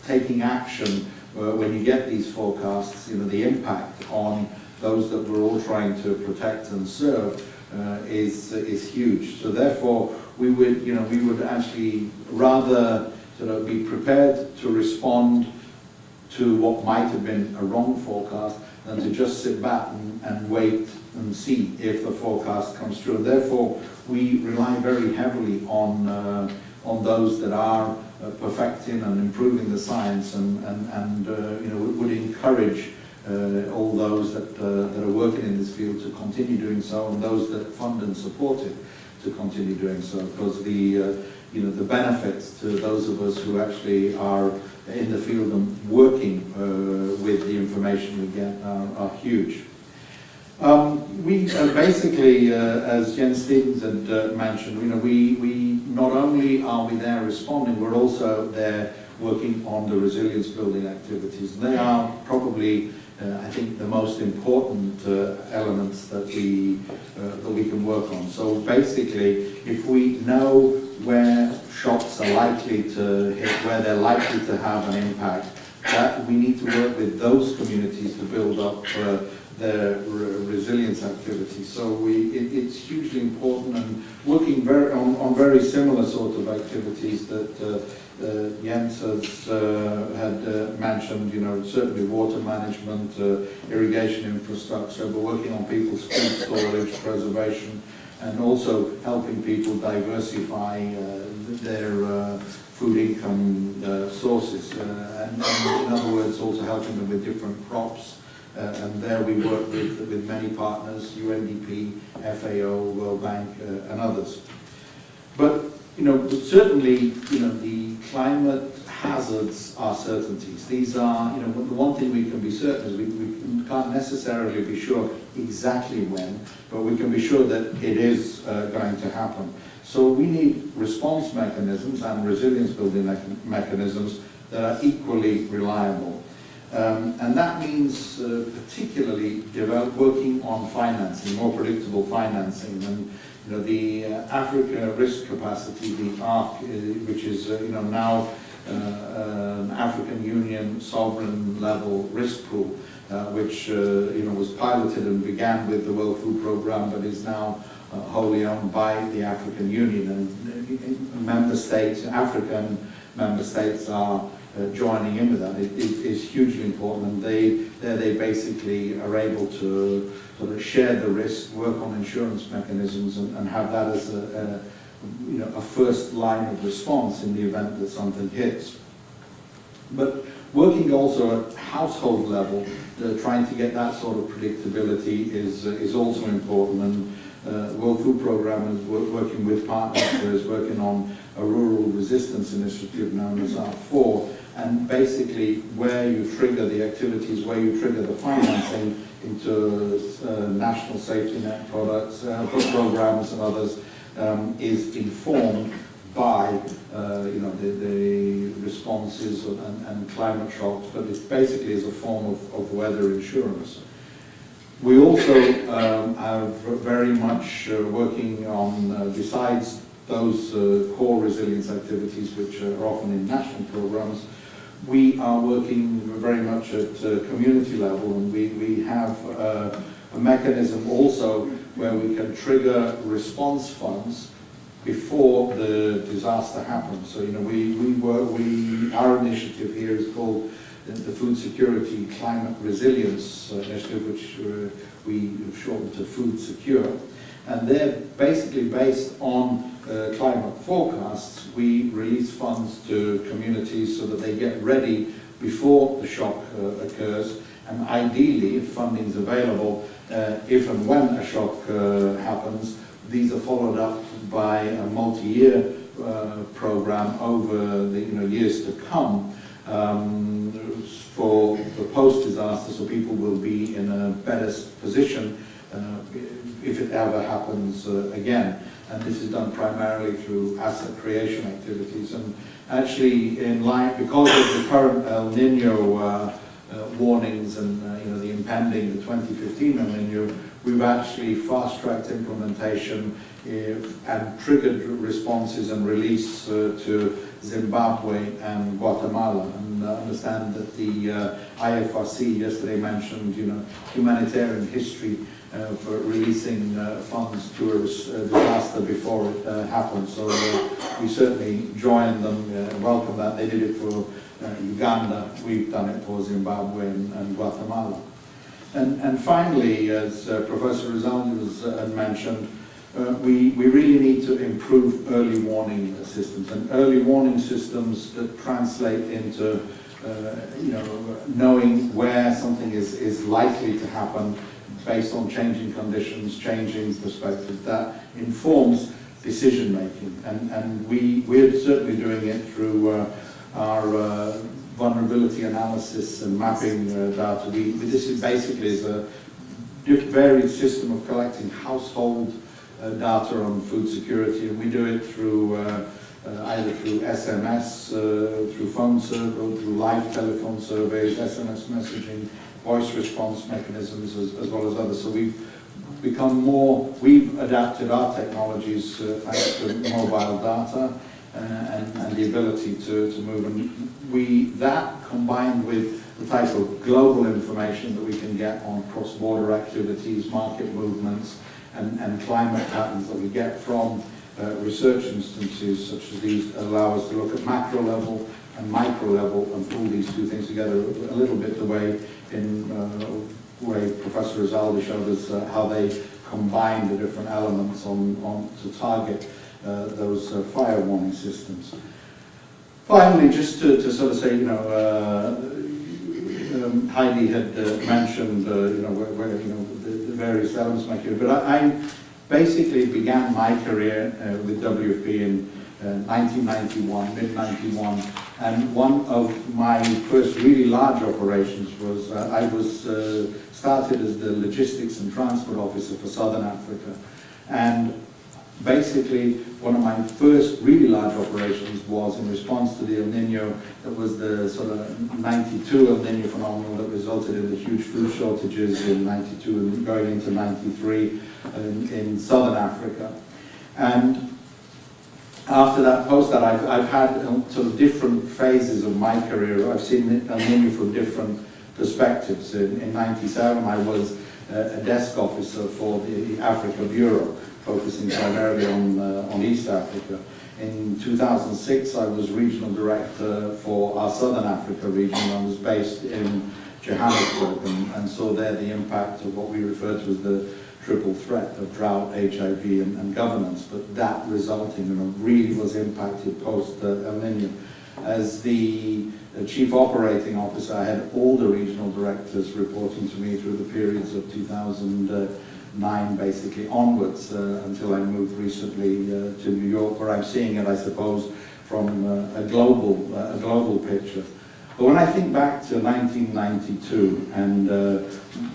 taking action when you get these forecasts, the impact on those that we're all trying to protect and serve is huge. So therefore, we would actually rather sort of be prepared to respond to what might have been a wrong forecast, than to just sit back and wait and see if the forecast comes true. And therefore, we rely very heavily on those that are perfecting and improving the science, and you know, would encourage all those that are working in this field to continue doing so, and those that fund and support it to continue doing so, because the you know, the benefits to those of us who actually are in the field and working with the information we get are huge. We basically, as Jens Stevens had mentioned, you know, we not only are we there responding, we're also there working on the resilience building activities. They are probably, I think, the most important elements that we can work on. So basically, if we know where shocks are likely to hit, where they're likely to have an impact, that we need to work with those communities to build up their resilience activities. So it's hugely important, and working on very similar sort of activities that Jens had mentioned, you know, certainly water management, irrigation infrastructure, but working on people's food storage, preservation, and also helping people diversify their food income sources, and in other words, also helping them with different crops. And there we work with many partners, UNDP, FAO, World Bank, and others. But you know, certainly, you know, the climate hazards are certainties. These are, you know, the one thing we can be certain is we can't necessarily be sure exactly when, but we can be sure that it is going to happen. So we need response mechanisms and resilience building mechanisms that are equally reliable. And that means particularly working on financing, more predictable financing. And you know, the Africa Risk Capacity, the ARC, which is you know, now an African Union sovereign level risk pool, which you know, was piloted and began with the World Food Programme, but is now wholly owned by the African Union, and member states, African member states are joining in with that. It is hugely important, and they basically are able to sort of share the risk, work on insurance mechanisms, and have that as a first line of response in the event that something hits. But working also at household level, trying to get that sort of predictability is also important. And World Food Programme is working with partners, is working on a rural resistance initiative known as R4, and basically where you trigger the activities, where you trigger the financing into national safety net products, programs and others, is informed by you know, the responses and climate shocks, but it basically is a form of weather insurance. We also are very much working on, besides those core resilience activities, which are often in national programs, we are working very much at community level, and we have a mechanism also where we can trigger response funds before the disaster happens. So, you know, our initiative here is called the Food Security Climate Resilience Initiative, which we have shortened to Food Secure. And they're basically based on climate forecasts. We release funds to communities so that they get ready before the shock occurs. And ideally, if funding is available, if and when a shock happens, these are followed up by a multi-year program over the years to come, for the post-disaster, so people will be in a better position if it ever happens again. And this is done primarily through asset creation activities. And actually, in line, because of the current El Niño warnings and the impending, the 2015 El Niño, we've actually fast-tracked implementation and triggered responses and release to Zimbabwe and Guatemala. And I understand that the IFRC yesterday mentioned, humanitarian history for releasing funds to a disaster before it happened. So we certainly join them, welcome that. They did it for Uganda. We've done it for Zimbabwe and Guatemala. And finally, as Professor Rizaldi had mentioned, we really need to improve early warning systems, and early warning systems that translate into knowing where something is likely to happen based on changing conditions, changing perspectives. That informs decision making, and we're certainly doing it through our vulnerability analysis and mapping data. This is basically a varied system of collecting household data on food security, and we do it through either through SMS, through phone circle, through live telephone surveys, SMS messaging, voice response mechanisms, as well as others. So we've adapted our technologies thanks to mobile data and the ability to move. And that combined with the type of global information that we can get on cross-border activities, market movements, and climate patterns that we get from research instances such as these allow us to look at macro level and micro level and pull these two things together a little bit the way Professor Rizaldi showed us how they combine the different elements to target those fire warning systems. Finally, just to sort of say, Heidi had mentioned, where the various elements of my career, but I basically began my career with WFP in 1991, mid-91, and one of my first really large operations was, I was started as the logistics and transport officer for Southern Africa, and basically one of my first really large operations was in response to the El Niño. That was the sort of 92 El Niño phenomenon that resulted in the huge food shortages in 92 and going into 93 in Southern Africa. And after that, post that, I've had sort of different phases of my career. I've seen El Niño from different perspectives. In 97, I was a desk officer for the Africa Bureau, focusing primarily on East Africa. In 2006, I was regional director for our Southern Africa region. I was based in Johannesburg and saw there the impact of what we refer to as the triple threat of drought, HIV, and governance, but that resulting really was impacted post El Niño. As the chief operating officer, I had all the regional directors reporting to me through the periods of 2009 basically onwards until I moved recently to New York, where I'm seeing it, I suppose, from a global picture. But when I think back to 1992 and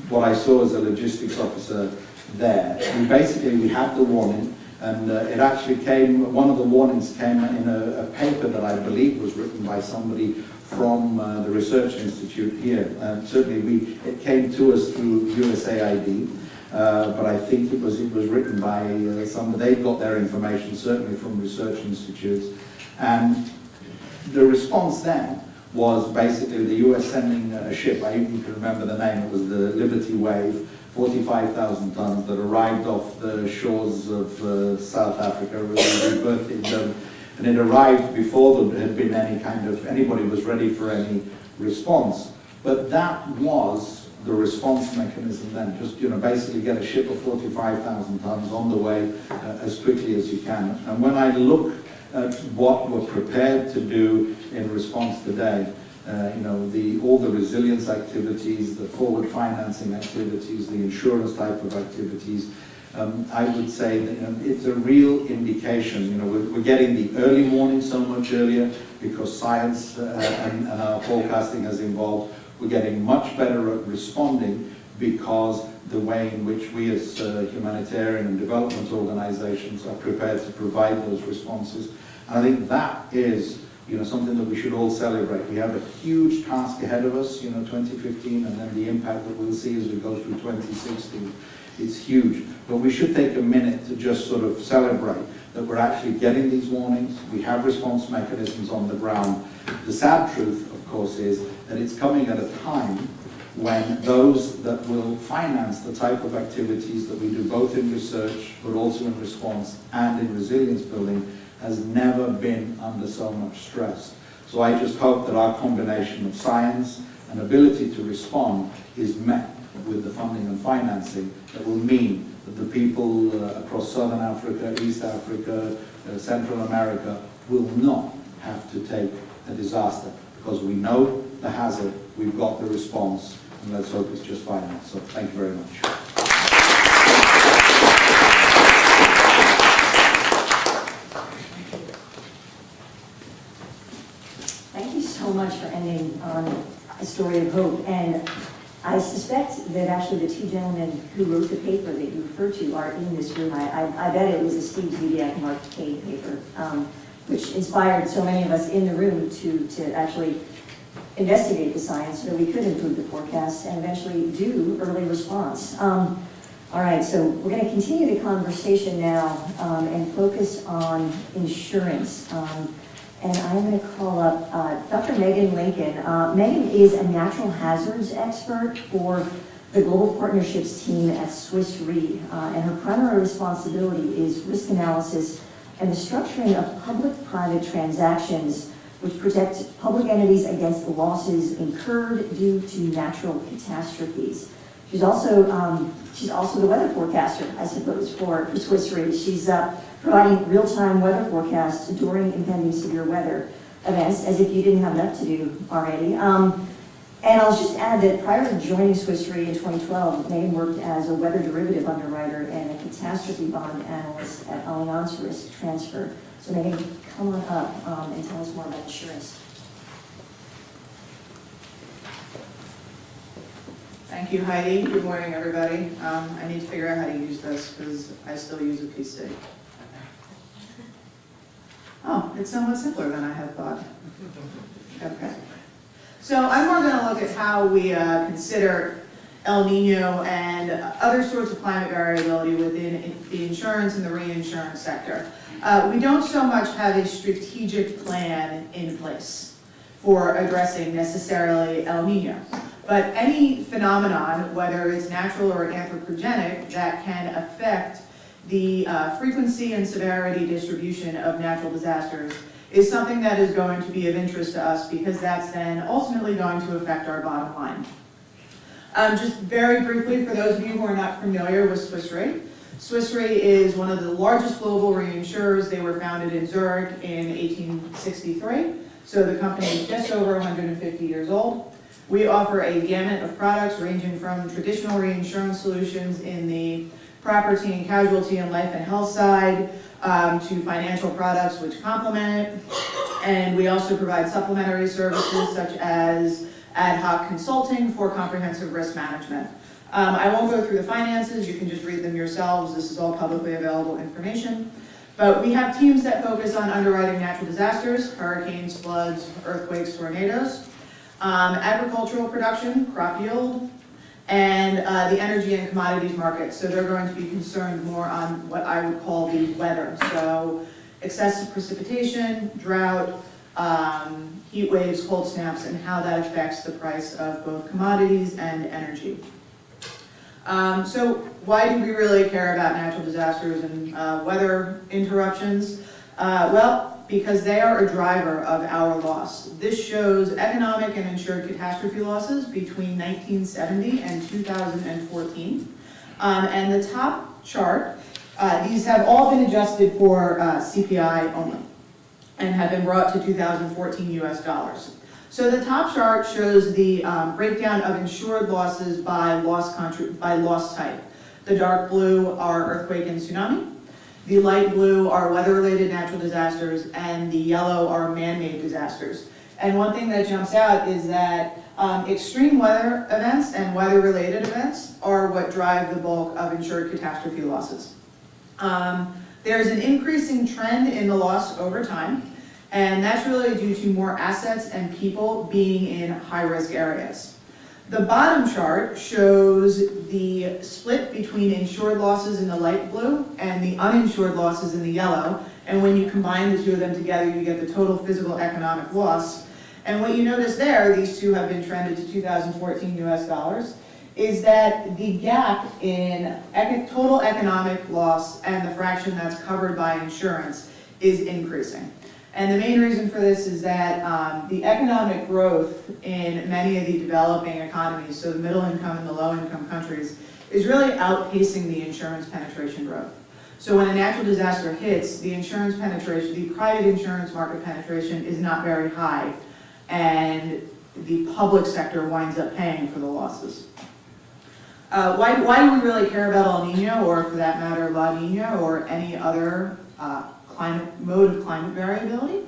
what I saw as a logistics officer there, we had the warning, and it actually came, one of the warnings came in a paper that I believe was written by somebody from the Research Institute here. Certainly it came to us through USAID, but I think it was written by somebody. They got their information certainly from research institutes. And the response then was basically the US sending a ship. I even can remember the name. It was the Liberty Wave, 45,000 tons, that arrived off the shores of South Africa, and it arrived before there had been anybody was ready for any response. But that was the response mechanism then, just basically get a ship of 45,000 tons on the way as quickly as you can. And when I look at what we're prepared to do in response today, all the resilience activities, the forward financing activities, the insurance type of activities, I would say that it's a real indication. We're getting the early warning so much earlier because science and our forecasting has evolved. We're getting much better at responding because the way in which we as humanitarian and development organizations are prepared to provide those responses. And I think that is something that we should all celebrate. We have a huge task ahead of us, 2015, and then the impact that we'll see as we go through 2016. It's huge. But we should take a minute to just sort of celebrate that we're actually getting these warnings. We have response mechanisms on the ground. The sad truth, of course, is that it's coming at a time when those that will finance the type of activities that we do both in research but also in response and in resilience building has never been under so much stress. So I just hope that our combination of science and ability to respond is met with the funding and financing that will mean that the people across Southern Africa, East Africa, Central America will not have to take a disaster, because we know the hazard, we've got the response, and let's hope it's just finance. So thank you very much. Thank you so much for ending on a story of hope. And I suspect that actually the two gentlemen who wrote the paper that you referred to are in this room. I bet it was a Steve Zubiak, Mark Kay paper, which inspired so many of us in the room to actually investigate the science so that we could improve the forecast and eventually do early response. All right, so we're going to continue the conversation now and focus on insurance. And I'm going to call up Dr. Megan Lincoln. Megan is a natural hazards expert for the Global Partnerships team at SwissRe, and her primary responsibility is risk analysis and the structuring of public-private transactions which protect public entities against the losses incurred due to natural catastrophes. She's also the weather forecaster, I suppose, for SwissRe. She's providing real-time weather forecasts during impending severe weather events, as if you didn't have enough to do already. And I'll just add that prior to joining SwissRe in 2012, Megan worked as a weather derivative underwriter and a catastrophe bond analyst at Allianz Risk Transfer. So Megan, come on up and tell us more about insurance. Thank you, Heidi. Good morning, everybody. I need to figure out how to use this because I still use a PC. Oh, it's somewhat simpler than I had thought. Okay. So I'm more going to look at how we consider El Nino and other sorts of climate variability within the insurance and the reinsurance sector. We don't so much have a strategic plan in place for addressing necessarily El Nino. But any phenomenon, whether it's natural or anthropogenic, that can affect the frequency and severity distribution of natural disasters is something that is going to be of interest to us because that's then ultimately going to affect our bottom line. Just very briefly, for those of you who are not familiar with SwissRe, SwissRe is one of the largest global reinsurers. They were founded in Zurich in 1863, so the company is just over 150 years old. We offer a gamut of products ranging from traditional reinsurance solutions in the property and casualty and life and health side to financial products which complement it. And we also provide supplementary services such as ad hoc consulting for comprehensive risk management. I won't go through the finances, you can just read them yourselves. This is all publicly available information. But we have teams that focus on underwriting natural disasters, hurricanes, floods, earthquakes, tornadoes, agricultural production, crop yield, and the energy and commodities market. So they're going to be concerned more on what I would call the weather. So excessive precipitation, drought, heat waves, cold snaps, and how that affects the price of both commodities and energy. So why do we really care about natural disasters and weather interruptions? Well, because they are a driver of our loss. This shows economic and insured catastrophe losses between 1970 and 2014. And the top chart, these have all been adjusted for CPI only and have been brought to 2014 US dollars. So the top chart shows the breakdown of insured losses by loss type. The dark blue are earthquake and tsunami. The light blue are weather-related natural disasters, and the yellow are man-made disasters. And one thing that jumps out is that extreme weather events and weather-related events are what drive the bulk of insured catastrophe losses. There's an increasing trend in the loss over time, and that's really due to more assets and people being in high-risk areas. The bottom chart shows the split between insured losses in the light blue and the uninsured losses in the yellow. And when you combine the two of them together, you get the total physical economic loss. And what you notice there, these two have been trended to 2014 US dollars, is that the gap in total economic loss and the fraction that's covered by insurance is increasing. And the main reason for this is that the economic growth in many of the developing economies, so the middle income and the low income countries, is really outpacing the insurance penetration growth. So when a natural disaster hits, the insurance penetration, the private insurance market penetration is not very high, and the public sector winds up paying for the losses. Why do we really care about El Nino, or for that matter, La Nina, or any other mode of climate variability?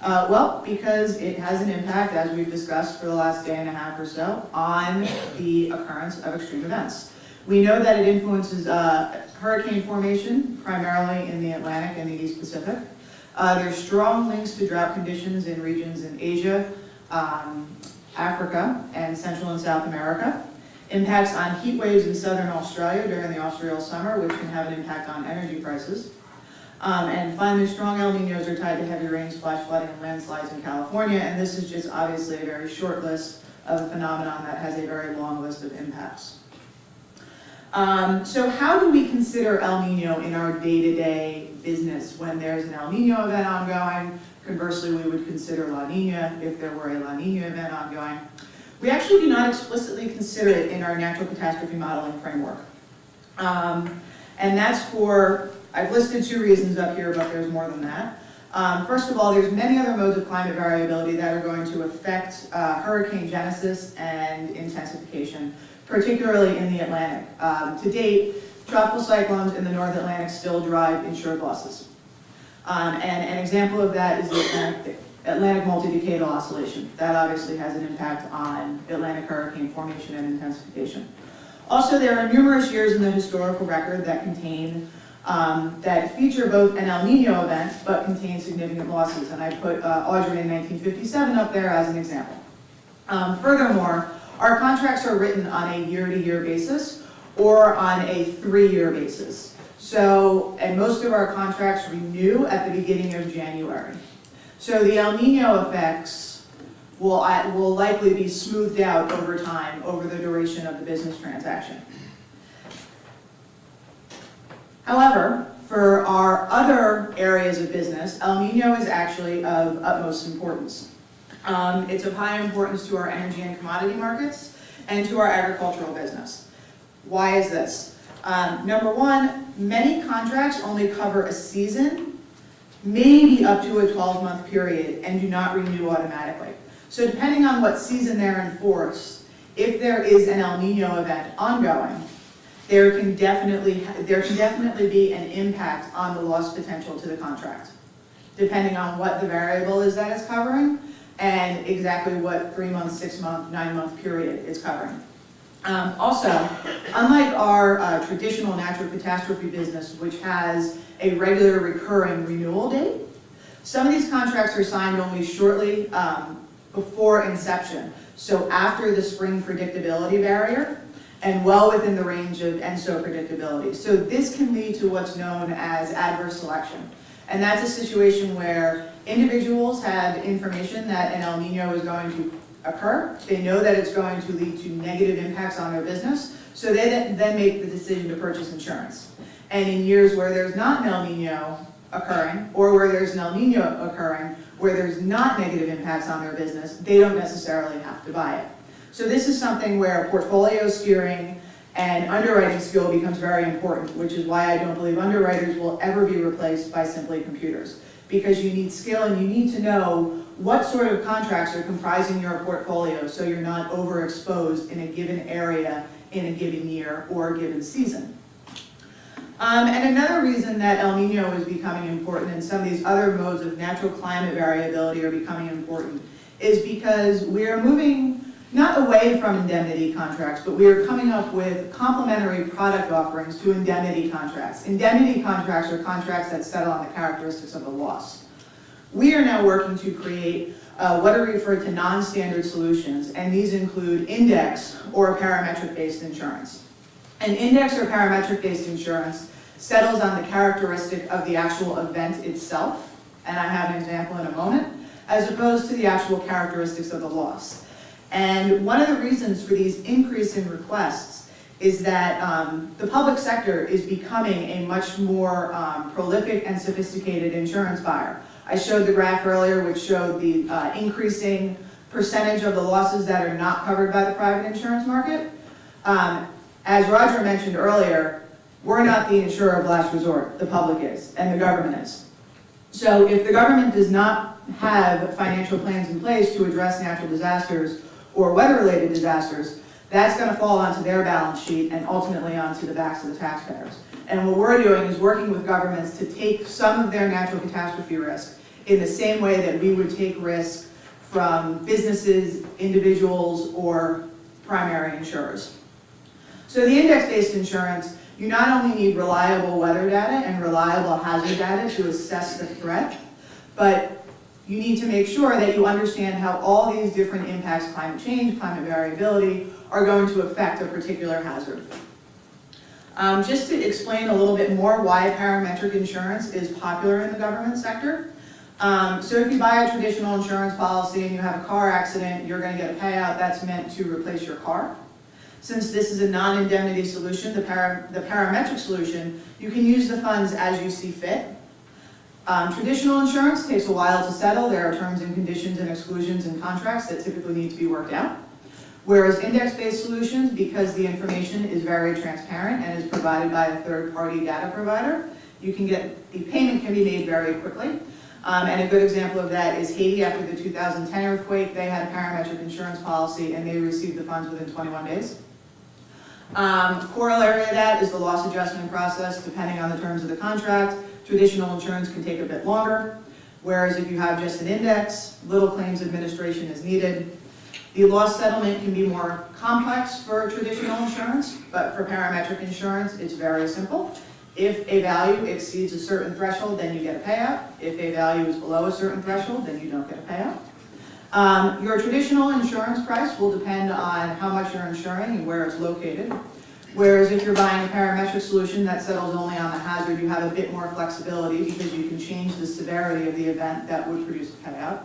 Well, because it has an impact, as we've discussed for the last day and a half or so, on the occurrence of extreme events. We know that it influences hurricane formation, primarily in the Atlantic and the East Pacific. There's strong links to drought conditions in regions in Asia, Africa, and Central and South America. Impacts on heat waves in southern Australia during the austral summer, which can have an impact on energy prices. And finally, strong El Niños are tied to heavy rains, flash flooding, and landslides in California, and this is just obviously a very short list of a phenomenon that has a very long list of impacts. So how do we consider El Nino in our day-to-day business when there's an El Nino event ongoing? Conversely, we would consider La Nina if there were a La Nina event ongoing. We actually do not explicitly consider it in our natural catastrophe modeling framework. And that's for, I've listed 2 reasons up here, but there's more than that. First of all, there's many other modes of climate variability that are going to affect hurricane genesis and intensification, particularly in the Atlantic. To date, tropical cyclones in the North Atlantic still drive insured losses. And an example of that is the Atlantic multi-decadal oscillation. That obviously has an impact on Atlantic hurricane formation and intensification. Also, there are numerous years in the historical record that contain, that feature both an El Nino event, but contain significant losses. And I put Audrey in 1957 up there as an example. Furthermore, our contracts are written on a year-to-year basis or on a 3-year basis. So, and most of our contracts renew at the beginning of January. So the El Nino effects will likely be smoothed out over time, over the duration of the business transaction. However, for our other areas of business, El Nino is actually of utmost importance. It's of high importance to our energy and commodity markets and to our agricultural business. Why is this? Number one, many contracts only cover a season, maybe up to a 12-month period, and do not renew automatically. So depending on what season they're in force, if there is an El Nino event ongoing, there can definitely be an impact on the loss potential to the contract, depending on what the variable is that it's covering and exactly what 3-month, 6-month, 9-month period it's covering. Also, unlike our traditional natural catastrophe business, which has a regular recurring renewal date, some of these contracts are signed only shortly before inception, so after the spring predictability barrier and well within the range of ENSO predictability. So this can lead to what's known as adverse selection. And that's a situation where individuals have information that an El Nino is going to occur. They know that it's going to lead to negative impacts on their business, so they then make the decision to purchase insurance. And in years where there's not an El Nino occurring, or where there's an El Nino occurring, where there's not negative impacts on their business, they don't necessarily have to buy it. So this is something where portfolio steering and underwriting skill becomes very important, which is why I don't believe underwriters will ever be replaced by simply computers. Because you need skill and you need to know what sort of contracts are comprising your portfolio so you're not overexposed in a given area in a given year or a given season. And another reason that El Nino is becoming important and some of these other modes of natural climate variability are becoming important is because we are moving not away from indemnity contracts, but we are coming up with complementary product offerings to indemnity contracts. Indemnity contracts are contracts that settle on the characteristics of the loss. We are now working to create what are referred to non-standard solutions, and these include index or parametric-based insurance. An index or parametric-based insurance settles on the characteristic of the actual event itself, and I have an example in a moment, as opposed to the actual characteristics of the loss. And one of the reasons for these increasing requests is that the public sector is becoming a much more prolific and sophisticated insurance buyer. I showed the graph earlier, which showed the increasing percentage of the losses that are not covered by the private insurance market. As Roger mentioned earlier, we're not the insurer of last resort, the public is, and the government is. So if the government does not have financial plans in place to address natural disasters or weather-related disasters, that's going to fall onto their balance sheet and ultimately onto the backs of the taxpayers. And what we're doing is working with governments to take some of their natural catastrophe risk in the same way that we would take risk from businesses, individuals, or primary insurers. So the index-based insurance, you not only need reliable weather data and reliable hazard data to assess the threat, but you need to make sure that you understand how all these different impacts, climate change, climate variability, are going to affect a particular hazard. Just to explain a little bit more why parametric insurance is popular in the government sector. So if you buy a traditional insurance policy and you have a car accident, you're going to get a payout that's meant to replace your car. Since this is a non-indemnity solution, the parametric solution, you can use the funds as you see fit. Traditional insurance takes a while to settle. There are terms and conditions and exclusions and contracts that typically need to be worked out. Whereas index-based solutions, because the information is very transparent and is provided by a third-party data provider, the payment can be made very quickly. And a good example of that is Heidi. After the 2010 earthquake, they had a parametric insurance policy and they received the funds within 21 days. Corollary to that is the loss adjustment process. Depending on the terms of the contract, traditional insurance can take a bit longer, whereas if you have just an index, little claims administration is needed. The loss settlement can be more complex for traditional insurance, but for parametric insurance, it's very simple. If a value exceeds a certain threshold, then you get a payout. If a value is below a certain threshold, then you don't get a payout. Your traditional insurance price will depend on how much you're insuring and where it's located. Whereas if you're buying a parametric solution that settles only on the hazard, you have a bit more flexibility because you can change the severity of the event that would produce a payout.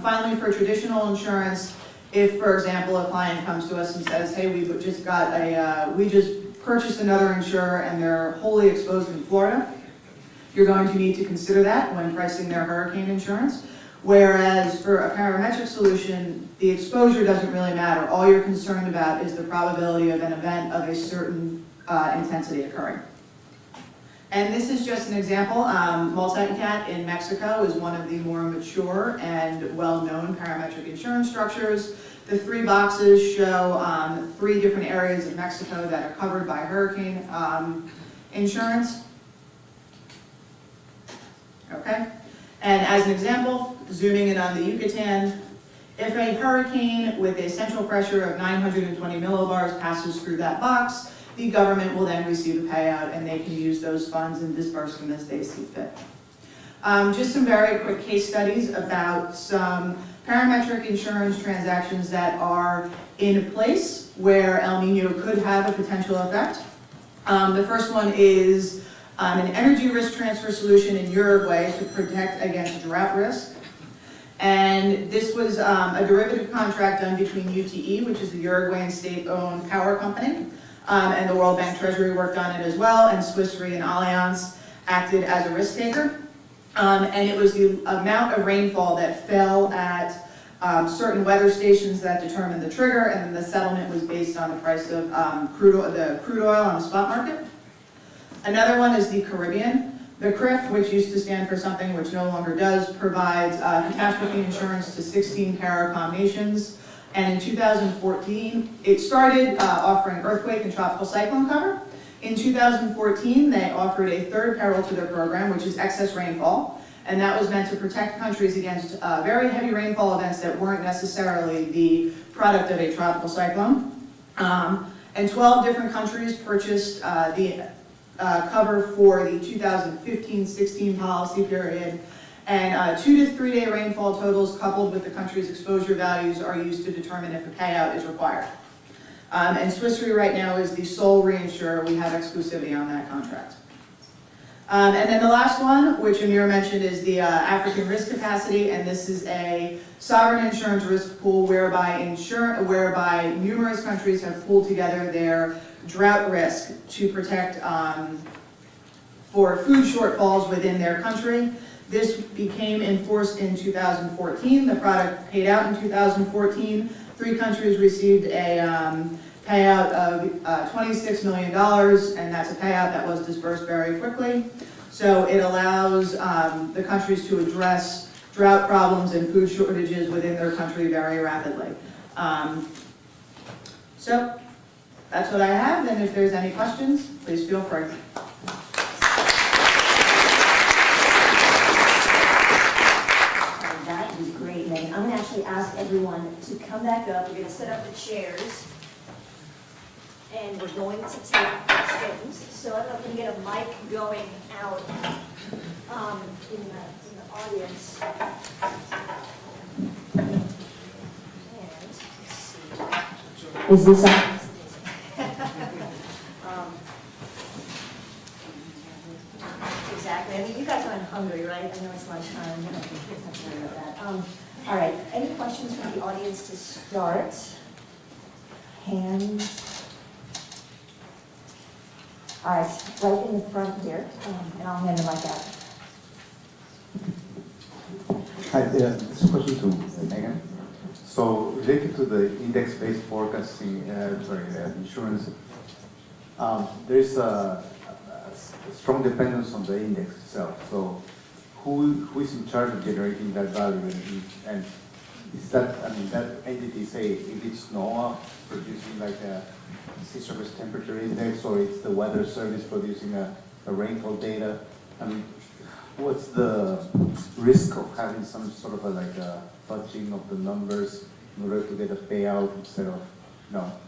Finally, for traditional insurance, if, for example, a client comes to us and says, hey, we just purchased another insurer and they're wholly exposed in Florida, you're going to need to consider that when pricing their hurricane insurance. Whereas for a parametric solution, the exposure doesn't really matter. All you're concerned about is the probability of an event of a certain intensity occurring. And this is just an example. Multicat in Mexico is one of the more mature and well-known parametric insurance structures. The three boxes show 3 different areas of Mexico that are covered by hurricane insurance. Okay, and as an example, zooming in on the Yucatan, if a hurricane with a central pressure of 920 millibars passes through that box, the government will then receive a payout and they can use those funds and disperse them as they see fit. Just some very quick case studies about some parametric insurance transactions that are in place where El Nino could have a potential effect. The first one is an energy risk transfer solution in Uruguay to protect against drought risk. And this was a derivative contract done between UTE, which is the Uruguayan state-owned power company, and the World Bank Treasury worked on it as well, and SwissRe and Allianz acted as a risk taker. And it was the amount of rainfall that fell at certain weather stations that determined the trigger, and then the settlement was based on the price of crude oil on the spot market. Another one is the Caribbean. The CRIF, which used to stand for something which no longer does, provides catastrophe insurance to 16 CARICOM nations. And in 2014, it started offering earthquake and tropical cyclone cover. In 2014, they offered a third peril to their program, which is excess rainfall. And that was meant to protect countries against very heavy rainfall events that weren't necessarily the product of a tropical cyclone. And 12 different countries purchased the cover for the 2015-16 policy period. And 2 to 3 day rainfall totals coupled with the country's exposure values are used to determine if a payout is required. And SwissRe right now is the sole reinsurer. We have exclusivity on that contract. And then the last one, which Amir mentioned, is the African risk capacity, and this is a sovereign insurance risk pool whereby numerous countries have pooled together their drought risk to protect for food shortfalls within their country. This became enforced in 2014. The product paid out in 2014. 3 countries received a payout of $26 million, and that's a payout that was dispersed very quickly. So it allows the countries to address drought problems and food shortages within their country very rapidly. So that's what I have, and if there's any questions, please feel free. That was great, Megan. I'm going to actually ask everyone to come back up. We're going to set up the chairs. And we're going to take questions. So I don't know if we can get a mic going out in the audience. And let's see. Is this on? Exactly. I mean, you guys aren't hungry, right? I know it's lunchtime. You don't have to worry about that. All right. Any questions from the audience to start? Hands. All right, right in the front here, and I'll hand the mic out. Hi, this is a question to Megan. So related to the index-based forecasting, insurance, there is a strong dependence on the index itself. So who is in charge of generating that value? And is that, I mean, that entity, say, if it's NOAA producing like a sea surface temperature index, or it's the weather service producing a rainfall data, I mean, what's the risk of having some sort of a fudging of the numbers in order to get a payout instead of,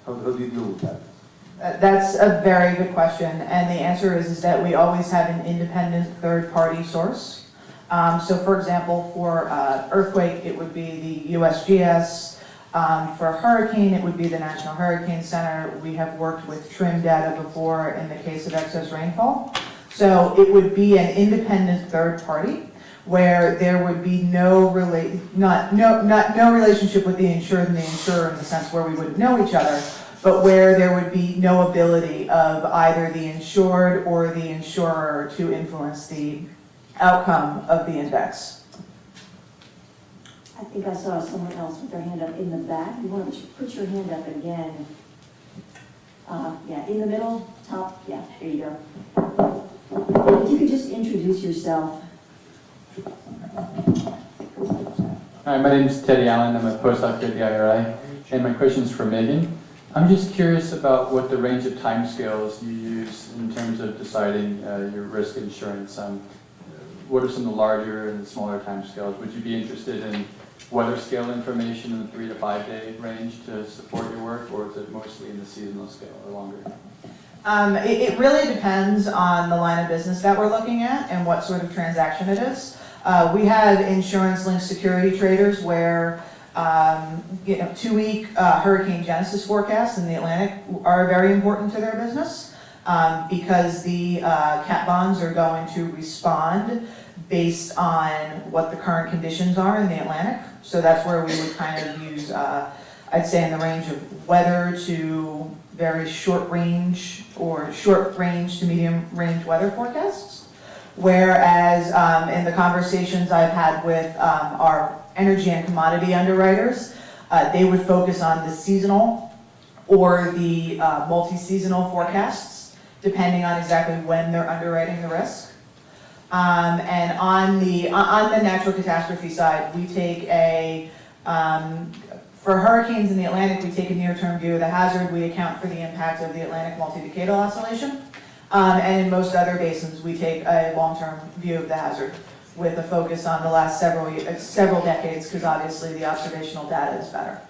how do you deal with that? That's a very good question, and the answer is that we always have an independent third-party source. So for example, for earthquake, it would be the USGS. For hurricane, it would be the National Hurricane Center. We have worked with TRIM data before in the case of excess rainfall. So it would be an independent third party where there would be no relationship with the insured and the insurer in the sense where we wouldn't know each other, but where there would be no ability of either the insured or the insurer to influence the outcome of the index. I think I saw someone else with their hand up in the back. You want to put your hand up again. Yeah, in the middle, top, yeah, there you go. If you could just introduce yourself. Hi, my name is Teddy Allen. I'm a postdoc here at the IRI, and my question is for Megan. I'm just curious about what the range of timescales you use in terms of deciding your risk insurance. What are some of the larger and the smaller timescales? Would you be interested in weather scale information in the 3 to 5 day range to support your work, or is it mostly in the seasonal scale or longer? It really depends on the line of business that we're looking at and what sort of transaction it is. We have insurance-linked security traders where 2-week hurricane genesis forecasts in the Atlantic are very important to their business because the cat bonds are going to respond based on what the current conditions are in the Atlantic. So that's where we would kind of use, I'd say in the range of weather to very short range or short range to medium range weather forecasts. Whereas in the conversations I've had with our energy and commodity underwriters, they would focus on the seasonal or the multi-seasonal forecasts, depending on exactly when they're underwriting the risk. And on the natural catastrophe side, we take for hurricanes in the Atlantic, we take a near-term view of the hazard. We account for the impact of the Atlantic multi-decadal oscillation. And in most other basins, we take a long-term view of the hazard with a focus on the last several decades, because obviously the observational data is better.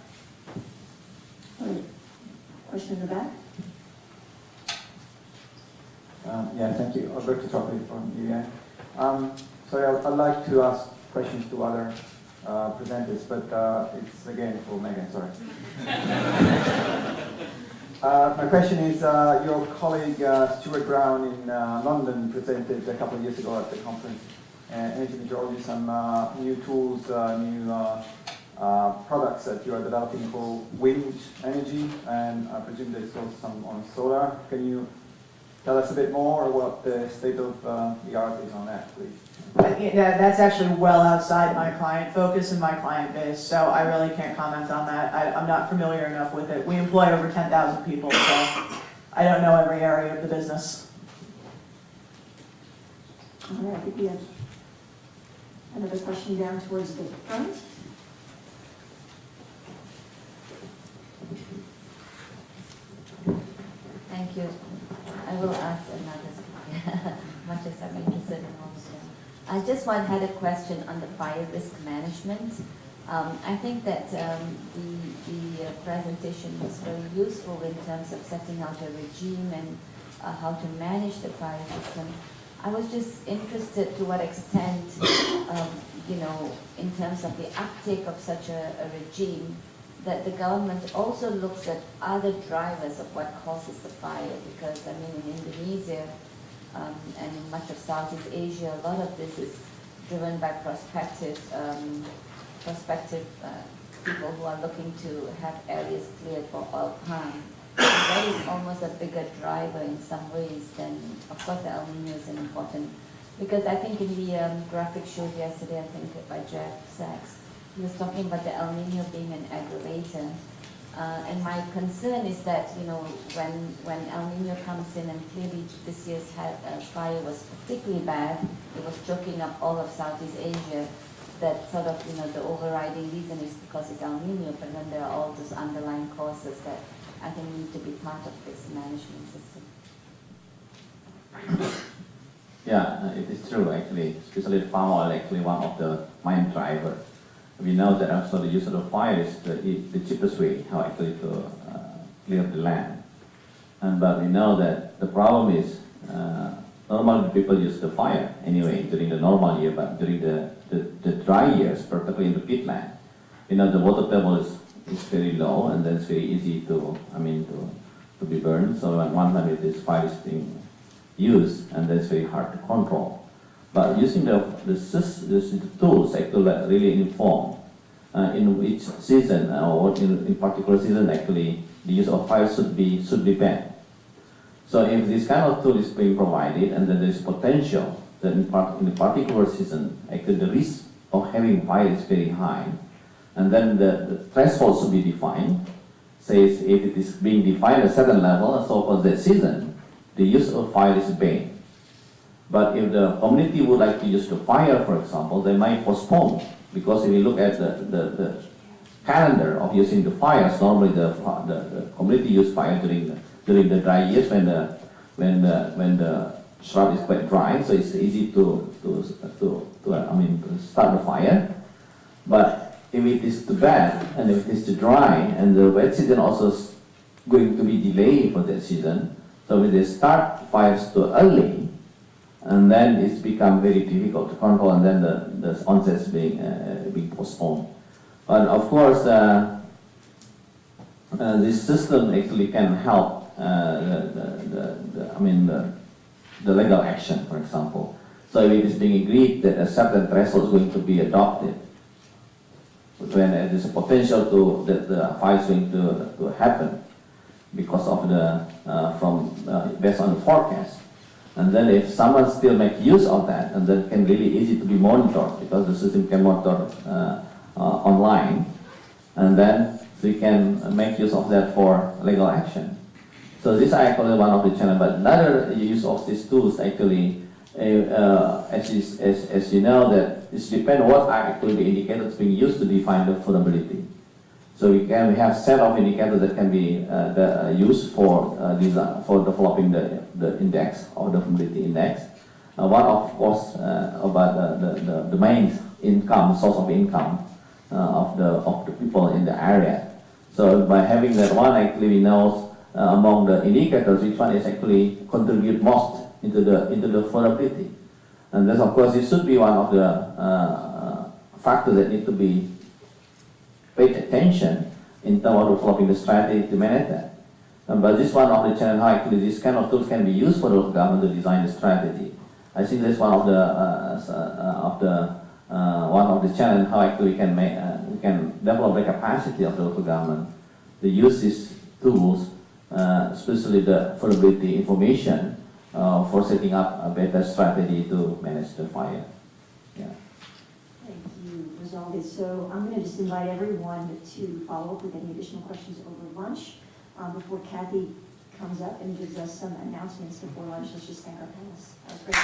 Question in the back? Yeah, thank you. Alberto Troppi from UVA. So I'd like to ask questions to other presenters, but it's again for Megan, sorry. My question is, your colleague Stuart Brown in London presented a couple of years ago at the conference, Energy Meteorology, some new tools, new products that you are developing for wind energy, and I presume there's also some on solar. Can you tell us a bit more what the state of the art is on that, please? Yeah, that's actually well outside my client focus and my client base, so I really can't comment on that. I'm not familiar enough with it. We employ over 10,000 people, so I don't know every area of the business. All right, I think we have another question down towards the front. Thank you. I will ask another, much as I'm interested in also. I just had a question on the fire risk management. I think that the presentation was very useful in terms of setting out a regime and how to manage the fire system. I was just interested to what extent, you know, in terms of the uptake of such a regime, that the government also looks at other drivers of what causes the fire, because I mean in Indonesia and in much of Southeast Asia, a lot of this is driven by prospective people who are looking to have areas cleared for oil palm. And that is almost a bigger driver in some ways than, of course, the El Nino is an important, because I think in the graphic showed yesterday, I think by Jeff Sachs, he was talking about the El Nino being an aggravator. And my concern is that, you know, when El Nino comes in, and clearly this year's fire was particularly bad, it was choking up all of Southeast Asia, that sort of, you know, the overriding reason is because it's El Nino, but then there are all those underlying causes that I think need to be part of this management system. Yeah, it is true actually, especially palm oil actually one of the main drivers. We know that also the use of the fire is the cheapest way how actually to clear the land. But we know that the problem is normally people use the fire anyway during the normal year, but during the dry years, particularly in the peatland, you know, the water table is very low, and then it's very easy to be burned. So at one time this fire is being used, and that's very hard to control. But using the tools actually really inform in each season or in particular season actually the use of fire should be banned. So if this kind of tool is being provided, and then there is potential that in the particular season actually the risk of having fire is very high, and then the threshold should be defined. Says if it is being defined at a certain level, so for that season, the use of fire is banned. But if the community would like to use the fire, for example, they might postpone, because if you look at the calendar of using the fires, normally the community use fire during the dry years when the shrub is quite dry, so it's easy to start the fire. But if it is too bad and if it is too dry, and the wet season also is going to be delayed for that season, so if they start fires too early, and then it's become very difficult to control, and then the onset is being postponed. But of course, this system actually can help the legal action, for example. So if it is being agreed that a certain threshold is going to be adopted, when there is a potential that the fire is going to happen because of based on the forecast. And then if someone still makes use of that, and then can really easy to be monitored, because the system can monitor online, and then we can make use of that for legal action. So this is actually one of the challenges. But another use of these tools actually, as you know, that it depends on what are actually the indicators being used to define the vulnerability. So we have set of indicators that can be used for developing the index or the vulnerability index. One of course about the main source of income of the people in the area. So by having that one, actually we know among the indicators which one is actually contribute most into the vulnerability. And this of course it should be one of the factors that need to be paid attention in terms of developing the strategy to manage that. But this one of the challenge how actually this kind of tools can be used for the local government to design the strategy. I think that's one of the challenge how actually we can develop the capacity of the local government to use these tools, especially the vulnerability information, for setting up a better strategy to manage the fire. Yeah. Thank you, Rizaldi. So I'm going to just invite everyone to follow up with any additional questions over lunch. Before Kathy comes up and gives us some announcements before lunch, let's just thank our panelists. That was great.